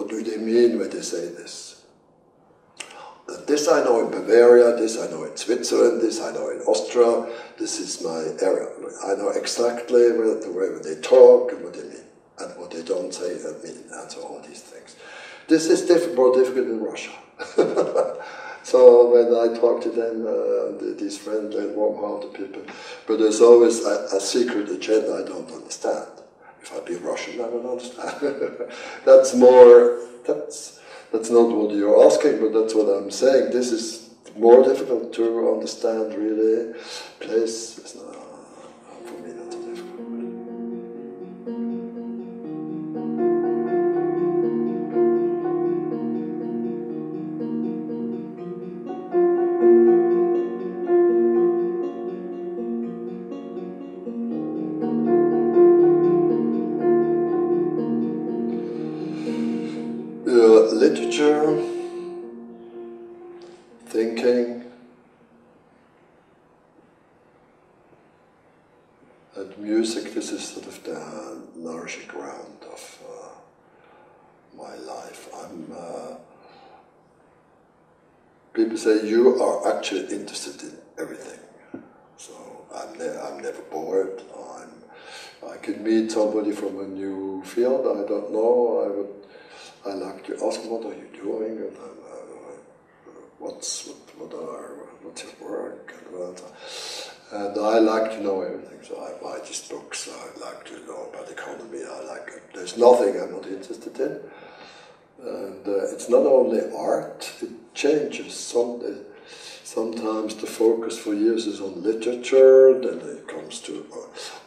do they mean when they say this. This I know in Bavaria, this I know in Switzerland, this I know in Austria, this is my area. I know exactly the way they talk and what they mean, and what they don't say and mean, and so all these things. This is more difficult in Russia. So when I talk to them, these friendly, warm-hearted people, but there's always a secret agenda I don't understand. If I be Russian, I don't understand. That's not what you're asking, but that's what I'm saying. This is more difficult to understand, really. Place is not, for me, not so difficult. Literature, thinking, and music, this is sort of the nourishing ground of my life. People say you are actually interested in everything. So I'm never bored. I can meet somebody from a new field I don't know. I like to ask, what are you doing, and what's your work, and I like to know everything. So I buy these books. I like to know about economy. There's nothing I'm not interested in, and it's not only art. It changes. Sometimes the focus for years is on literature. Then it comes to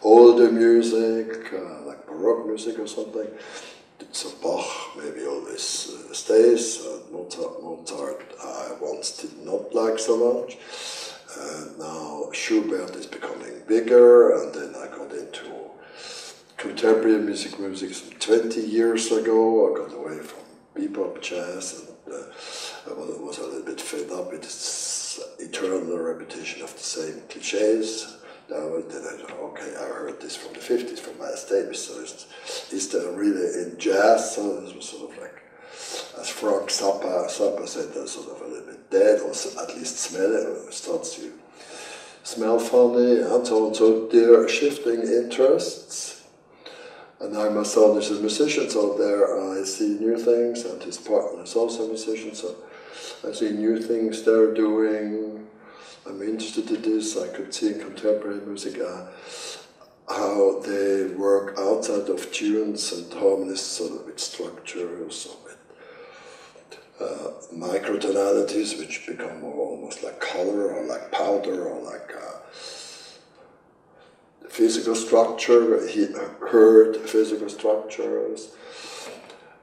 older music, like Baroque music or something. So Bach maybe always stays. Mozart I once did not like so much. Now Schubert is becoming bigger, and then I got into contemporary music some 20 years ago. I got away from bebop jazz, and I was a little bit fed up with this eternal repetition of the same cliches. Then I thought, okay, I heard this from the 50s, from Miles Davis, so is there really in jazz? So this was sort of like, as Frank Zappa said, sort of a little bit dead, or at least starts to smell funny, and so on. So there are shifting interests. And now my son is a musician, so there I see new things, and his partner is also a musician, so I see new things they're doing. I'm interested in this. I could see in contemporary music how they work outside of tunes and harmonies, sort of with structures, or with microtonalities, which become more almost like color, or like powder, or like physical structure. He heard physical structures.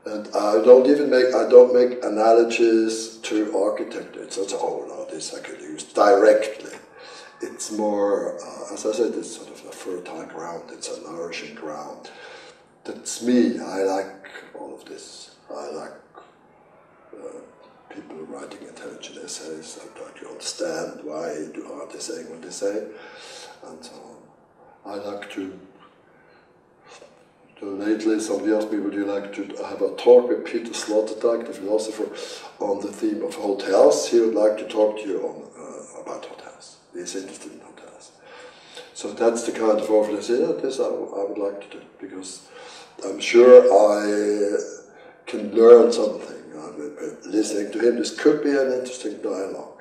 And I don't make analogies to architecture. It's not, oh no, this I could use directly. It's more, as I said, it's sort of a fertile ground, it's a nourishing ground. That's me. I like all of this. I like people writing intelligent essays. I try to understand why are they saying what they say, and so on. I like to. Lately, somebody asked me, would you like to have a talk with Peter Sloterdijk, the philosopher, on the theme of hotels? He would like to talk to you about hotels. He's interested in hotels. So that's the kind of offer I say, this I would like to do, because I'm sure I can learn something. Listening to him, this could be an interesting dialogue,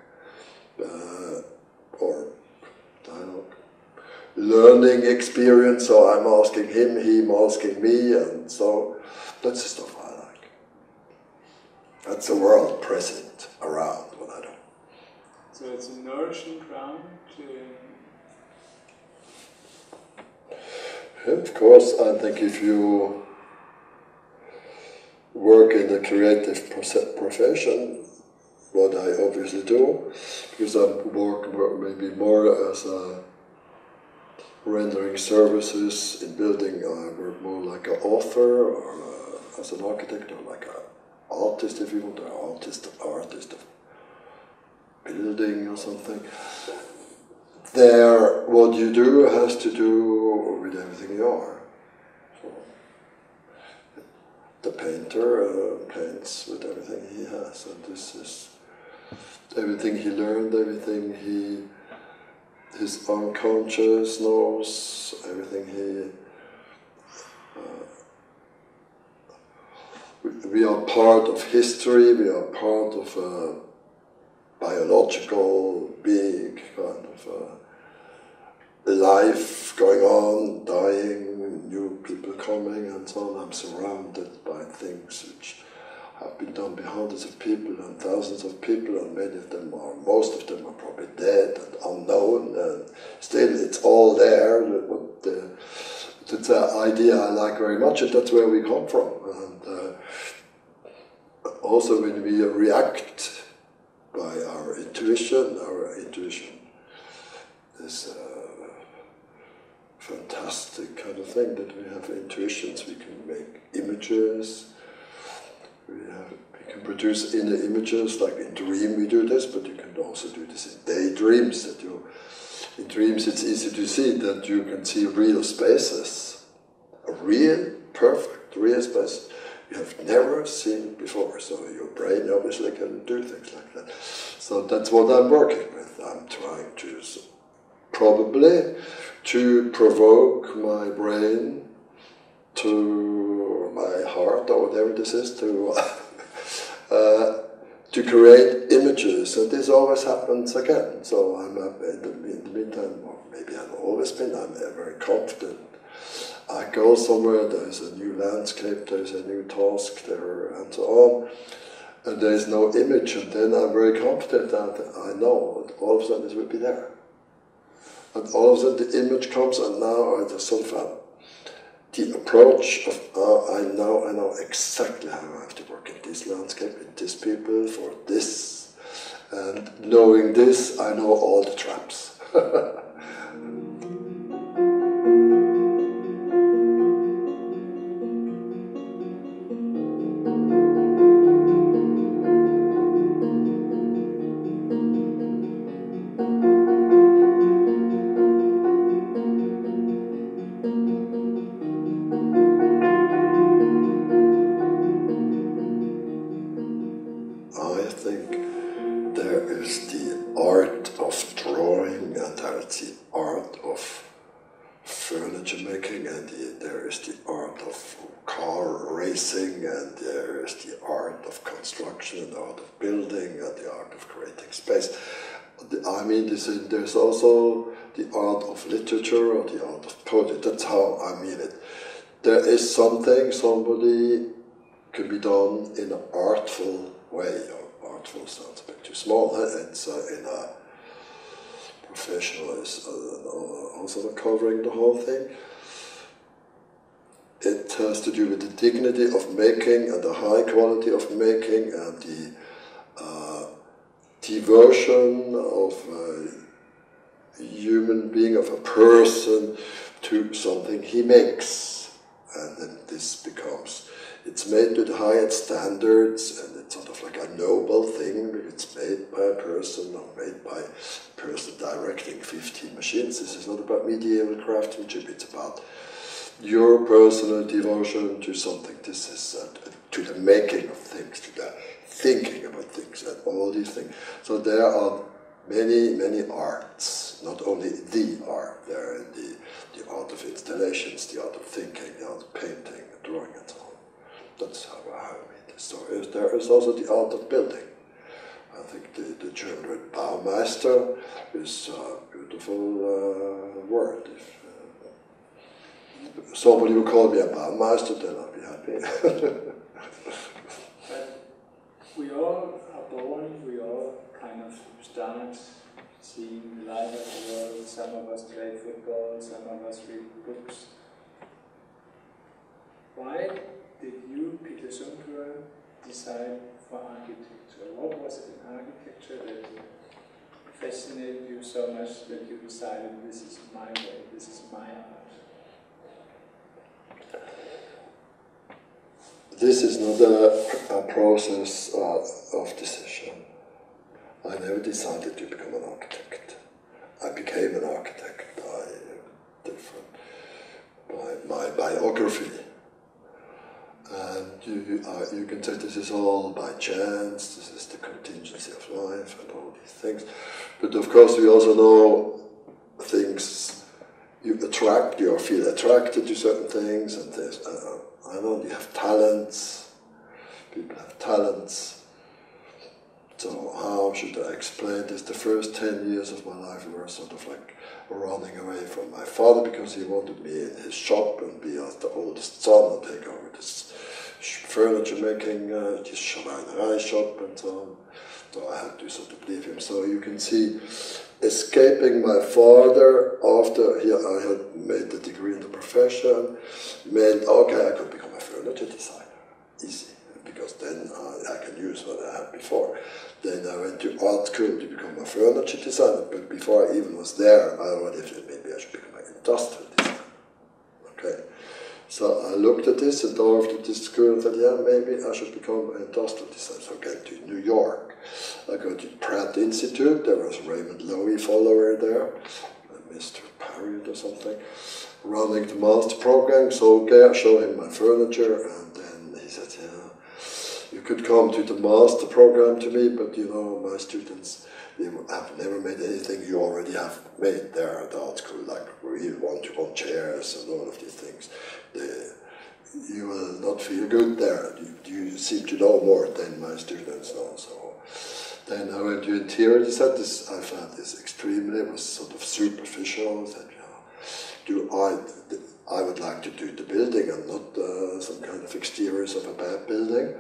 or dialogue. Learning experience, so I'm asking him asking me, and so that's the stuff I like. that's the world present around what I do. So it's a nourishing ground. Of course, I think if you work in a creative profession, what I obviously do, because I work maybe more as a rendering services in building, I work more like an author or as an architect or like an artist, if you want, an artist of building or something. There, what you do has to do with everything you are. So, the painter paints with everything he has, and this is everything he learned, everything his unconscious knows, everything he. We are part of history. We are part of a biological, big kind of life going on, dying, new people coming, and so on. I'm surrounded by things which have been done by hundreds of people and thousands of people, and many of them are, most of them are probably dead and unknown, and still it's all there. It's an idea I like very much, and that's where we come from. And also when we react by our intuition is a fantastic kind of thing, that we have intuitions, we can make images, we can produce inner images, like in dream we do this, but you can also do this in daydreams. In dreams it's easy to see that you can see real spaces, a real, perfect, real space you have never seen before. So your brain obviously can do things like that. So that's what I'm working with. I'm trying to probably to provoke my brain to my heart or whatever this is to create images, and this always happens again. So I'm in the meantime, or maybe I've always been, I'm very confident. I go somewhere, there's a new landscape, there's a new task there, and so on, and there's no image, and then I'm very confident that I know that all of a sudden this will be there. And all of a sudden the image comes, and now there's sort of the approach of, I know exactly how I have to work in this landscape, with these people, for this, and knowing this, I know all the traps. I think there is the art of drawing, and there is the art of furniture making, and there is the art of car racing, and there is the art of construction, and the art of building, and the art of creating space. I mean, there's also the art of literature or the art of poetry. That's how I mean it. There is something, somebody could be done in an artful way. Artful sounds a bit too small. It's in a professional is also covering the whole thing. It has to do with the dignity of making and the high quality of making and the devotion of a human being, of a person, to something he makes. And then this becomes, it's made to the highest standards, and it's sort of like a noble thing. It's made by a person, or made by a person directing 15 machines. This is not about medieval craftsmanship, it's about your personal devotion to something. This is to the making of things, to the thinking about things, and all these things. So there are many, many arts, not only the art, there are the art of installations, the art of thinking, the art of painting, drawing, and so on. That's how I mean this. So there is also the art of building. I think the German word Baumeister is a beautiful word. If somebody would call me a Baumeister, then I'd be happy. But we start seeing the light of the world. Some of us play football, some of us read books. Why did you, Peter Zumthor, decide for architecture? What was it in architecture that fascinated you so much that you decided this is my way, this is my art? This is not a process of decision. I never decided to become an architect. I became an architect by my biography. And you can say this is all by chance, this is the contingency of life and all these things. But of course we also know things, you feel attracted to certain things, and there's, I know you have talents, people have talents. So how should I explain this? The first 10 years of my life were sort of like running away from my father because he wanted me in his shop and be as the oldest son and take over this furniture making, this Schreinerei shop and so on. So I had to sort of leave him. So you can see, escaping my father after I had made the degree in the profession meant, okay, I could become a furniture designer, easy, because then I can use what I had before. Then I went to art school to become a furniture designer, but before I even was there, I already thought maybe I should become an industrial designer. Okay, so I looked at this and after this school and thought, yeah, maybe I should become an industrial designer. So I came to New York. I go to Pratt Institute. There was Raymond Loewy follower there, Mr. Parriott or something, running the master program. So okay, I showed him my furniture, and then he said, yeah, you could come to the master program to me, but you know, my students, they have never made anything you already have made there at art school, like real one-to-one chairs and all of these things. You will not feel good there. You seem to know more than my students know. So then I went to interior design. I found this extremely, it was sort of superficial. That, I would like to do the building and not some kind of exteriors of a bad building.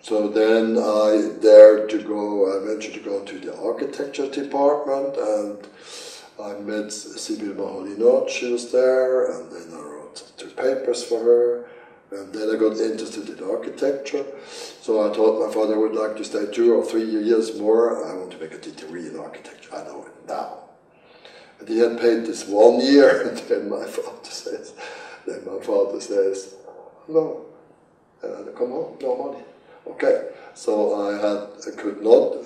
So then I ventured to go to the architecture department, and I met Sibyl Maholy-Nagy, she was there, and then I wrote 2 papers for her, and then I got interested in architecture. So I thought my father would like to stay 2 or 3 years more. I want to make a degree in architecture, I know it now. And he had paid this 1 year, and then my father says, no, come on, no money. Okay, so I could not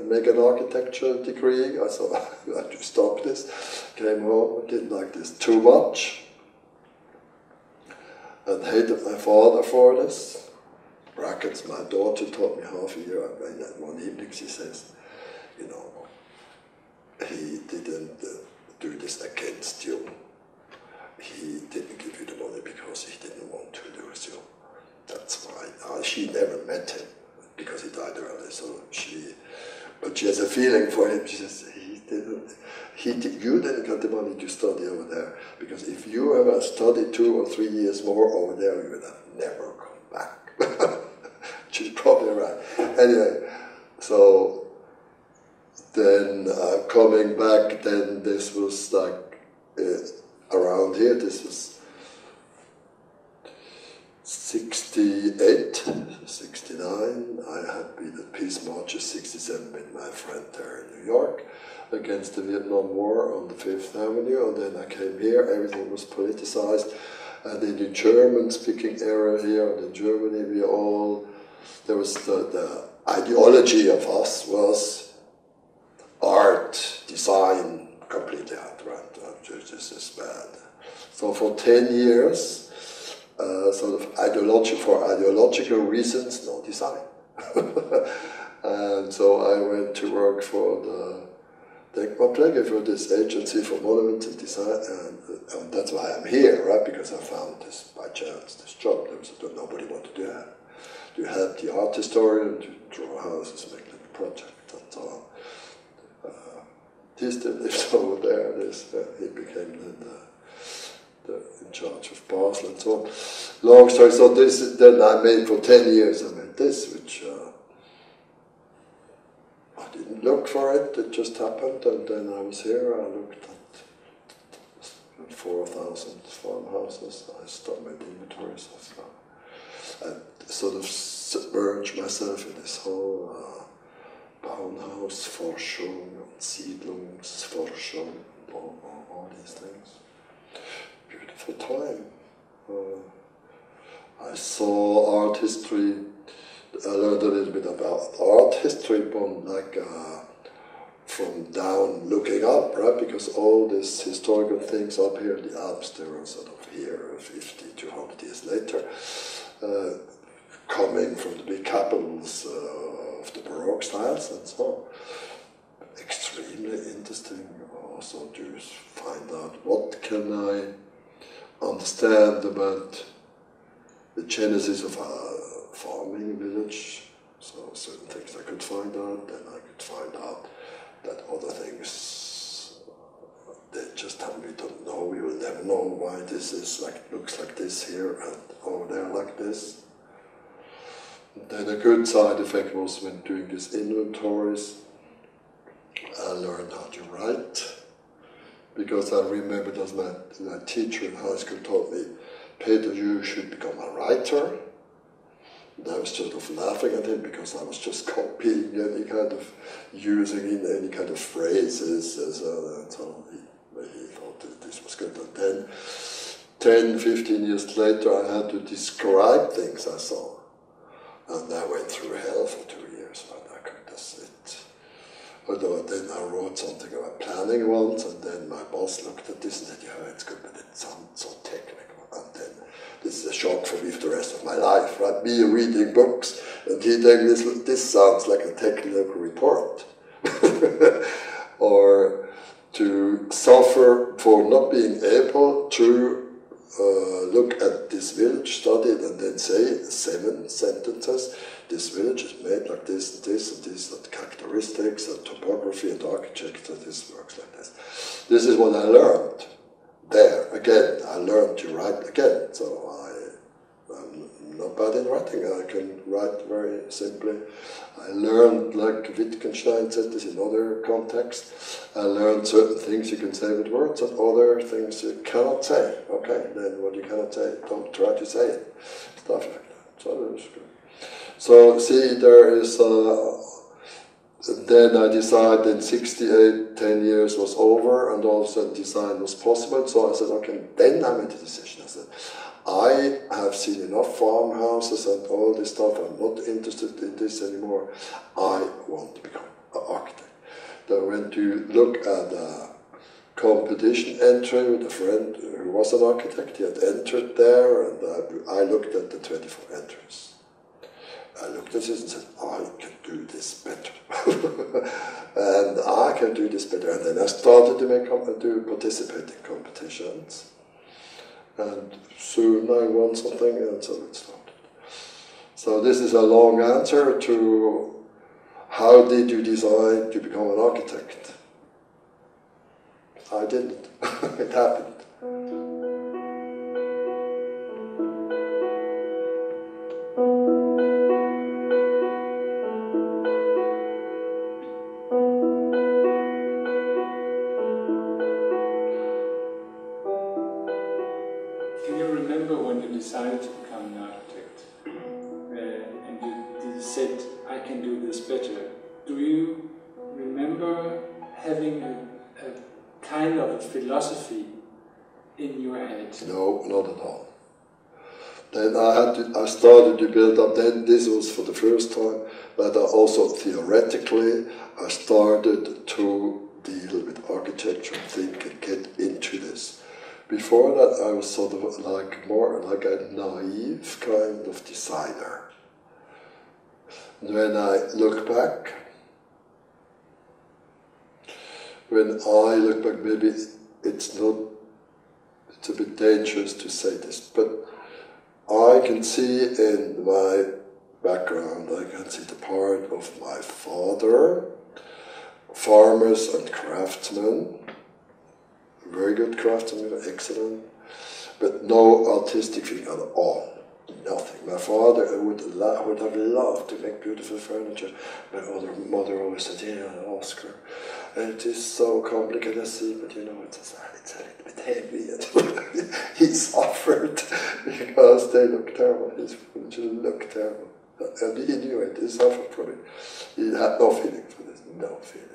make an architecture degree, so I had to stop this. Came home, didn't like this too much, and hated my father for this. Brackets, my daughter taught me half a year. I mean, one evening she says, you know, he didn't do this against you. He didn't give you the money because he didn't want to lose you. That's why she never met him because he died early. So but she has a feeling for him. She says you didn't get the money to study over there, because if you ever studied 2 or 3 years more over there, you would have never come back. She's probably right. Anyway, so then coming back, then this was like around here. This was 68, 69, I had been at Peace Marches 67 with my friend there in New York against the Vietnam War on the 5th Avenue, and then I came here, everything was politicized, and in the German-speaking area here, and in Germany, there was the ideology of us was art, design, completely outright, this is bad. So for 10 years, sort of for ideological reasons, no design. And so I went to work for the Denkmal Pflege, for this agency for monuments and design, and that's why I'm here, right? Because I found this by chance, this job. Nobody wanted to help the art historian to draw houses, make little projects, and so on. This lives over there. He became in charge of Basel and so on. Long story, so then I made for 10 years, I made this, which I didn't look for it, it just happened, and then I was here, I looked at 4,000 farmhouses, I made inventories of them. I sort of submerged myself in this whole Bauhausforschung, Siedlungsforschung, all these things. Beautiful time. I saw art history. I learned a little bit about art history, but like from down looking up, right? Because all these historical things up here in the Alps, they were sort of here 50 to 100 years later, coming from the big capitals of the Baroque styles and so on. Extremely interesting also to find out what can I understand about the genesis of a farming village. So certain things I could find out, then I could find out that other things they just we don't know, we will never know why this is like looks like this here and over there like this. And then a good side effect was when doing these inventories, I learned how to write, because I remember that my teacher in high school told me, Peter, you should become a writer. And I was sort of laughing at him because I was just copying any kind of, using in any kind of phrases, and so he thought that this was good. And then 10, 15 years later I had to describe things I saw. And I went through hell for 2 years, but I could just sit. Although then I wrote something about planning once, and then my boss looked at this and said, yeah, it's good, but it sounds so technical. And then this is a shock for me for the rest of my life, right? Me reading books, and he telling this sounds like a technical report. Or to suffer for not being able to look at this village, study it, and then say 7 sentences. This village is made like this and this, and these are the characteristics and topography and architecture, this works like this. This is what I learned. There, again, I learned to write again, so I'm not bad in writing, I can write very simply. I learned, like Wittgenstein said this in other contexts, I learned certain things you can say with words and other things you cannot say. Okay, then what you cannot say, don't try to say it. Stuff like that, so that's good. So, see, there is then I decided in 68, 10 years was over, and all of a sudden design was possible. So I said, okay, then I made a decision. I said, I have seen enough farmhouses and all this stuff. I'm not interested in this anymore. I want to become an architect. Then I went to look at a competition entry with a friend who was an architect. He had entered there, and I looked at the 24 entries. I looked at this and said, I can do this better. And I can do this better. And then I started to participate in competitions. And soon I won something, and so it started. So this is a long answer to how did you decide to become an architect? I didn't. It happened. Decided to become an architect, and you said, I can do this better. Do you remember having a kind of a philosophy in your head? No, not at all. Then I started to build up, then this was for the first time, but also theoretically I started to deal with architecture and think and get into this. Before that, I was sort of like more like a naive kind of designer. And when I look back, maybe it's a bit dangerous to say this, but I can see in my background, I can see the part of my father, farmers and craftsmen, very good craftsmen, excellent, but no artistic thing at all. nothing. My father would have loved to make beautiful furniture. My other mother always said, yeah, Oscar, it is so complicated, I see, but you know, it's a little bit heavy. And he suffered because they look terrible. His furniture looked terrible. And he knew it, he suffered from it. He had no feeling for this, no feeling.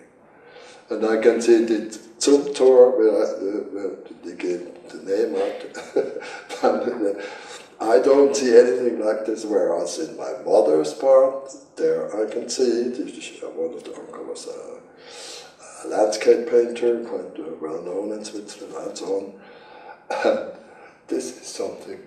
And I can see the Zumthor, where they gave the name out. I don't see anything like this, whereas in my mother's part, there I can see it. One of the uncles was a landscape painter, quite well known in Switzerland, and so on. And this is something,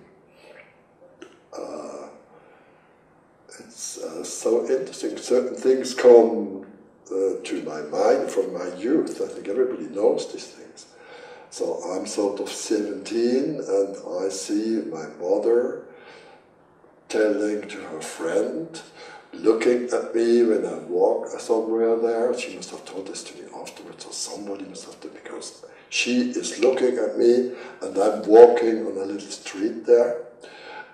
it's so interesting. Certain things come to my mind from my youth. I think everybody knows these things. So I'm sort of 17 and I see my mother telling to her friend, looking at me when I walk somewhere there. She must have told this to me afterwards, or somebody must have told, because she is looking at me and I'm walking on a little street there.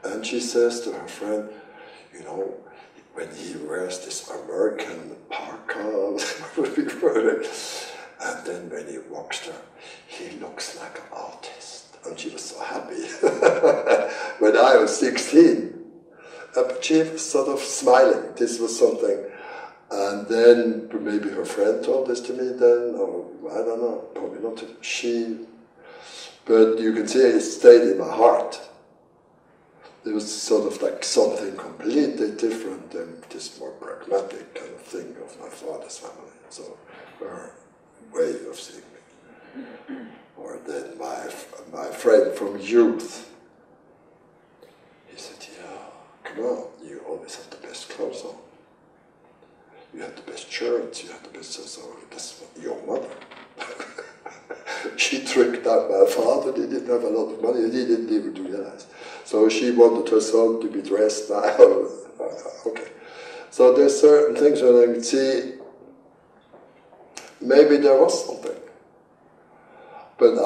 And she says to her friend, you know, when he wears this American parka, and then when he walks there, he looks like an artist. And she was so happy. When I was 16, but she was sort of smiling. This was something. And then maybe her friend told this to me then, or I don't know, probably not she. But you can see it stayed in my heart. It was sort of like something completely different than this more pragmatic kind of thing of my father's family. So her way of seeing me. Or then my friend from youth, he said, yeah, come on, you always have the best clothes on. You had the best shirts, you had the best, so that's your mother. She tricked out my father, he didn't have a lot of money, he didn't even realize. So she wanted her son to be dressed now. Okay. So there's certain things when I can see, maybe there was something. But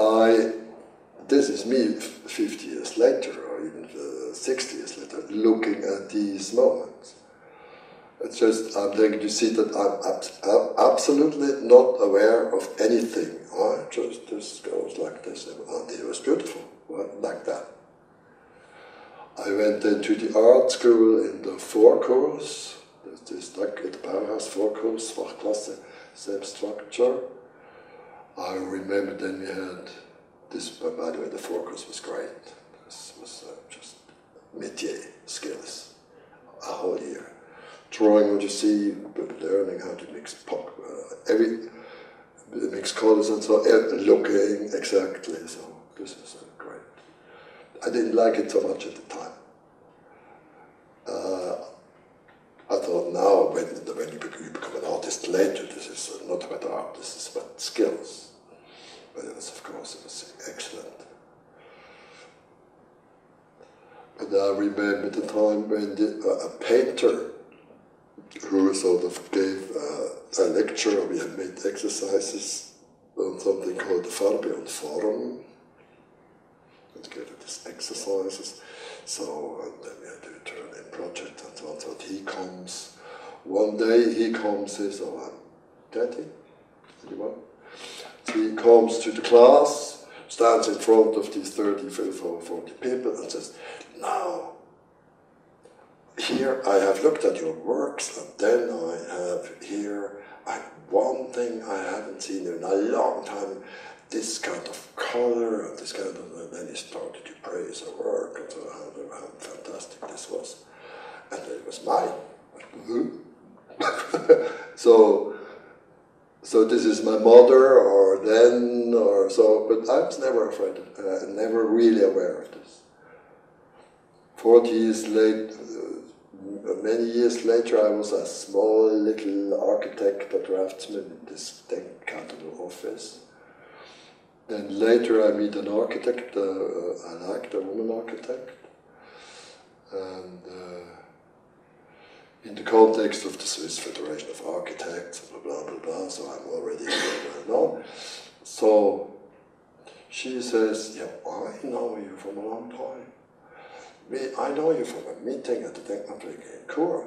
this is me 50 years later, or even 60 years later, looking at these moments. It's just, I'm going to see that I'm absolutely not aware of anything. This goes like this, and it was beautiful, like that. I went into the art school in the Vorkurs. This like at the Bauhaus Vorkurs, Fachklasse, same structure. I remember then we had this, by the way, the Vorkurs was great. This was just métier skills, a whole year. Drawing what you see, learning how to mix mix colors and so on, looking exactly. So this was great. I didn't like it so much at the time. I thought now, when you become an artist later, this is not about art, this is about skills. But it was, of course, it was excellent. But I remember the time when a painter who sort of gave a lecture, we had made exercises on something called the Farbe und Form. And gave these exercises. So, and then we had to turn in project and so on. So he comes, one day he comes, says, oh, I'm 30, 31. So he comes to the class, stands in front of these 30, 40 people and says, now, here I have looked at your works, and then I have here one thing I haven't seen in a long time, this kind of color and this kind of, and then he started to praise her work and so how fantastic this was. And it was mine. So this is my mother, or then, or so, but I was never afraid, never really aware of this. 40 years late, many years later, I was a small little architect, a draftsman in this Denkkatalog office. Then later I meet an architect, I liked a woman architect. And in the context of the Swiss Federation of Architects, blah, blah, blah, blah, so I'm already well known. So she says, yeah, I know you from a long time. I know you from a meeting at the Denkmalpflege in Kura.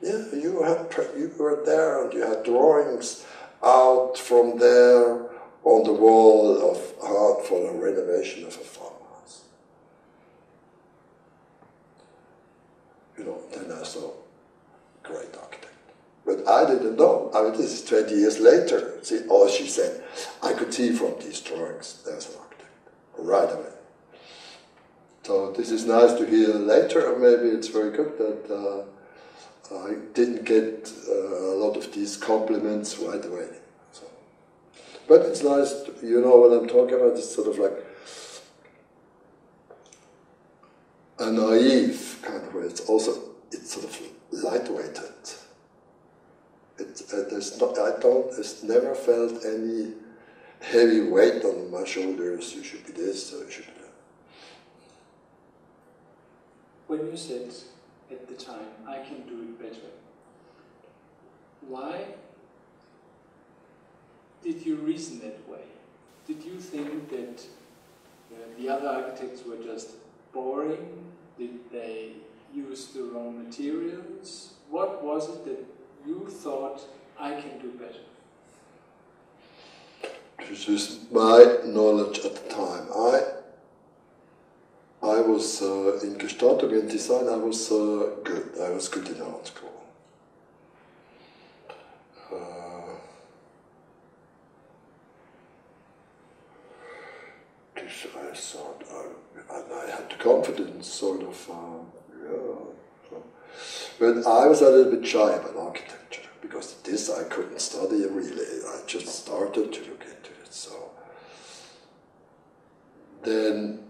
Yeah, you were there and you had drawings out from there on the wall of art for the renovation of a farmhouse. You know, then I saw great architect. But I didn't know. I mean, this is 20 years later. See, all she said, I could see from these drawings, there's an architect, right away. So this is nice to hear later, and maybe it's very good that I didn't get a lot of these compliments right away. So. But it's nice, you know what I'm talking about, it's sort of like a naive kind of way. It's sort of lightweighted. It's never felt any heavy weight on my shoulders. You should be this, or you should be that. When you said at the time, I can do it better, why did you reason that way? Did you think that the other architects were just boring? Did they use the wrong materials? What was it that you thought I can do better? This is my knowledge at the time. I was in Gestaltung and design. I was good. I was good in art school. I thought, and I had the confidence, sort of. But I was a little bit shy about architecture because this I couldn't study really. I just started to look into it. So then.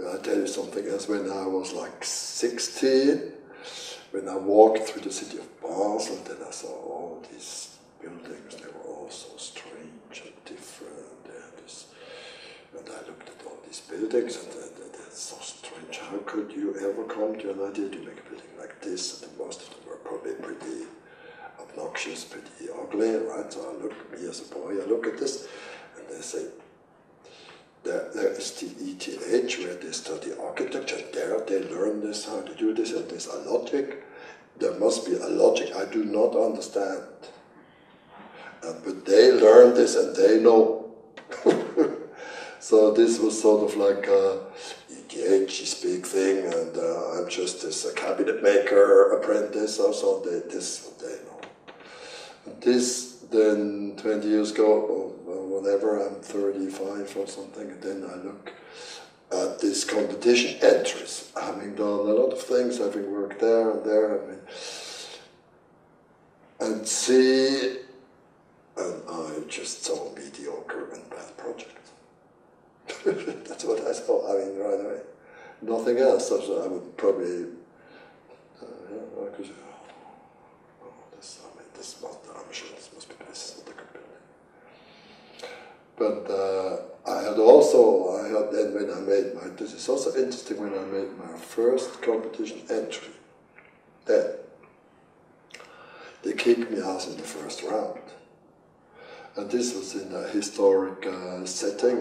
I'll tell you something else. When I was like 16, when I walked through the city of Basel, then I saw all these buildings. They were all so strange and different. And I looked at all these buildings, and they're so strange. How could you ever come to an idea to make a building like this? And most of them were probably pretty obnoxious, pretty ugly, right? So I look, me as a boy, I look at this, and they say, there is the ETH where they study architecture. There they learn this, how to do this, and there's a logic. There must be a logic I do not understand. But they learn this and they know. So this was sort of like ETH, this big thing, and I'm just this cabinet maker apprentice or so. This they know. And this then 20 years ago, or whatever, I'm 35 or something, and then I look at this competition entries, having done a lot of things, having worked there and there, and see, and I just saw mediocre and bad projects. That's what I saw, I mean, right away. Nothing else, so I would probably, I could say, I'm sure this must be, this is not a good building. But I had then when I made this is also interesting, when I made my first competition entry, then they kicked me out in the first round. And this was in a historic setting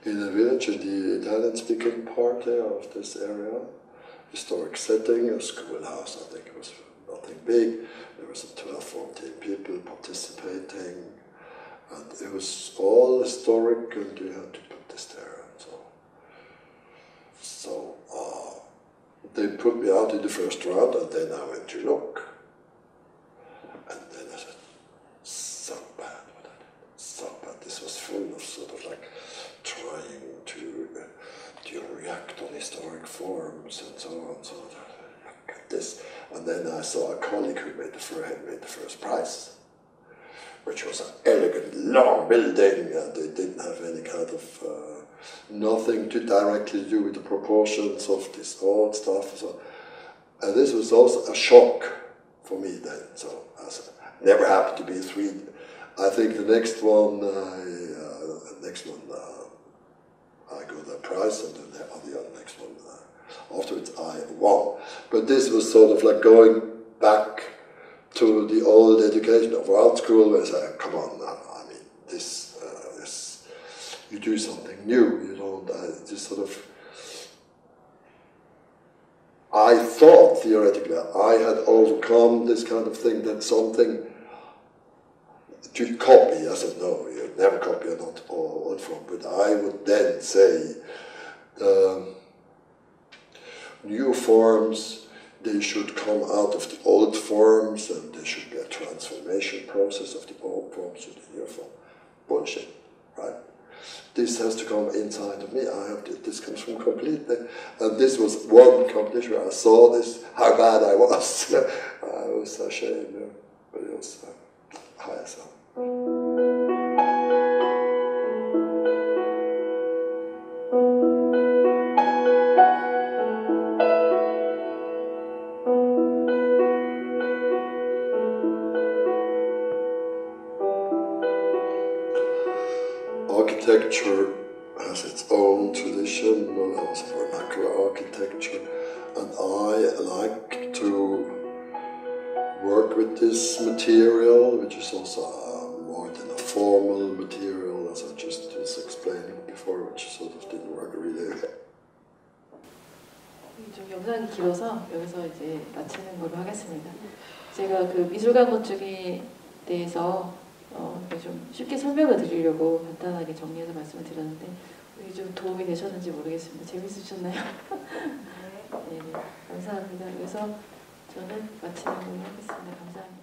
in a village in the Italian-speaking part there of this area. Historic setting, a schoolhouse, I think it was nothing big. There was 12, 14 people participating, and it was all historic, and you had to put this there. And so they put me out in the first round, and then I went to look. And then I said, so bad what I did, so bad. This was full of sort of like trying to react on historic forms and so on. So look at this. And then I saw a colleague who had made the first prize, which was an elegant, long building, and they didn't have any kind of nothing to directly do with the proportions of this old stuff. So, and this was also a shock for me then. So I never happened to be three. I think the next one, I got a prize, and then the next one, afterwards I won. But this was sort of like going back to the old education of art school, where they say, come on, I mean, this you do something new. You don't just sort of. I thought theoretically I had overcome this kind of thing, that something to copy. I said, no, you never copy an old form. But I would then say, new forms, they should come out of the old forms, and there should be a transformation process of the old forms to the new form. Bullshit, right? This has to come inside of me. This comes from completely. And this was one competition where I saw this, how bad I was. I was ashamed, but it was high as hell. Architecture has its own tradition, also vernacular architecture, and I like to work with this material, which is also more than a formal material, as I just was explaining before, which sort of didn't work really. 좀 영상이 길어서 여기서 이제 마치는 걸로 하겠습니다. 제가 그 미술관 건축에 대해서 좀 쉽게 설명을 드리려고 간단하게 정리해서 말씀을 드렸는데 이게 좀 도움이 되셨는지 모르겠습니다. 재밌으셨나요? 네, 감사합니다. 그래서 저는 마치는 걸로 하겠습니다. 감사합니다.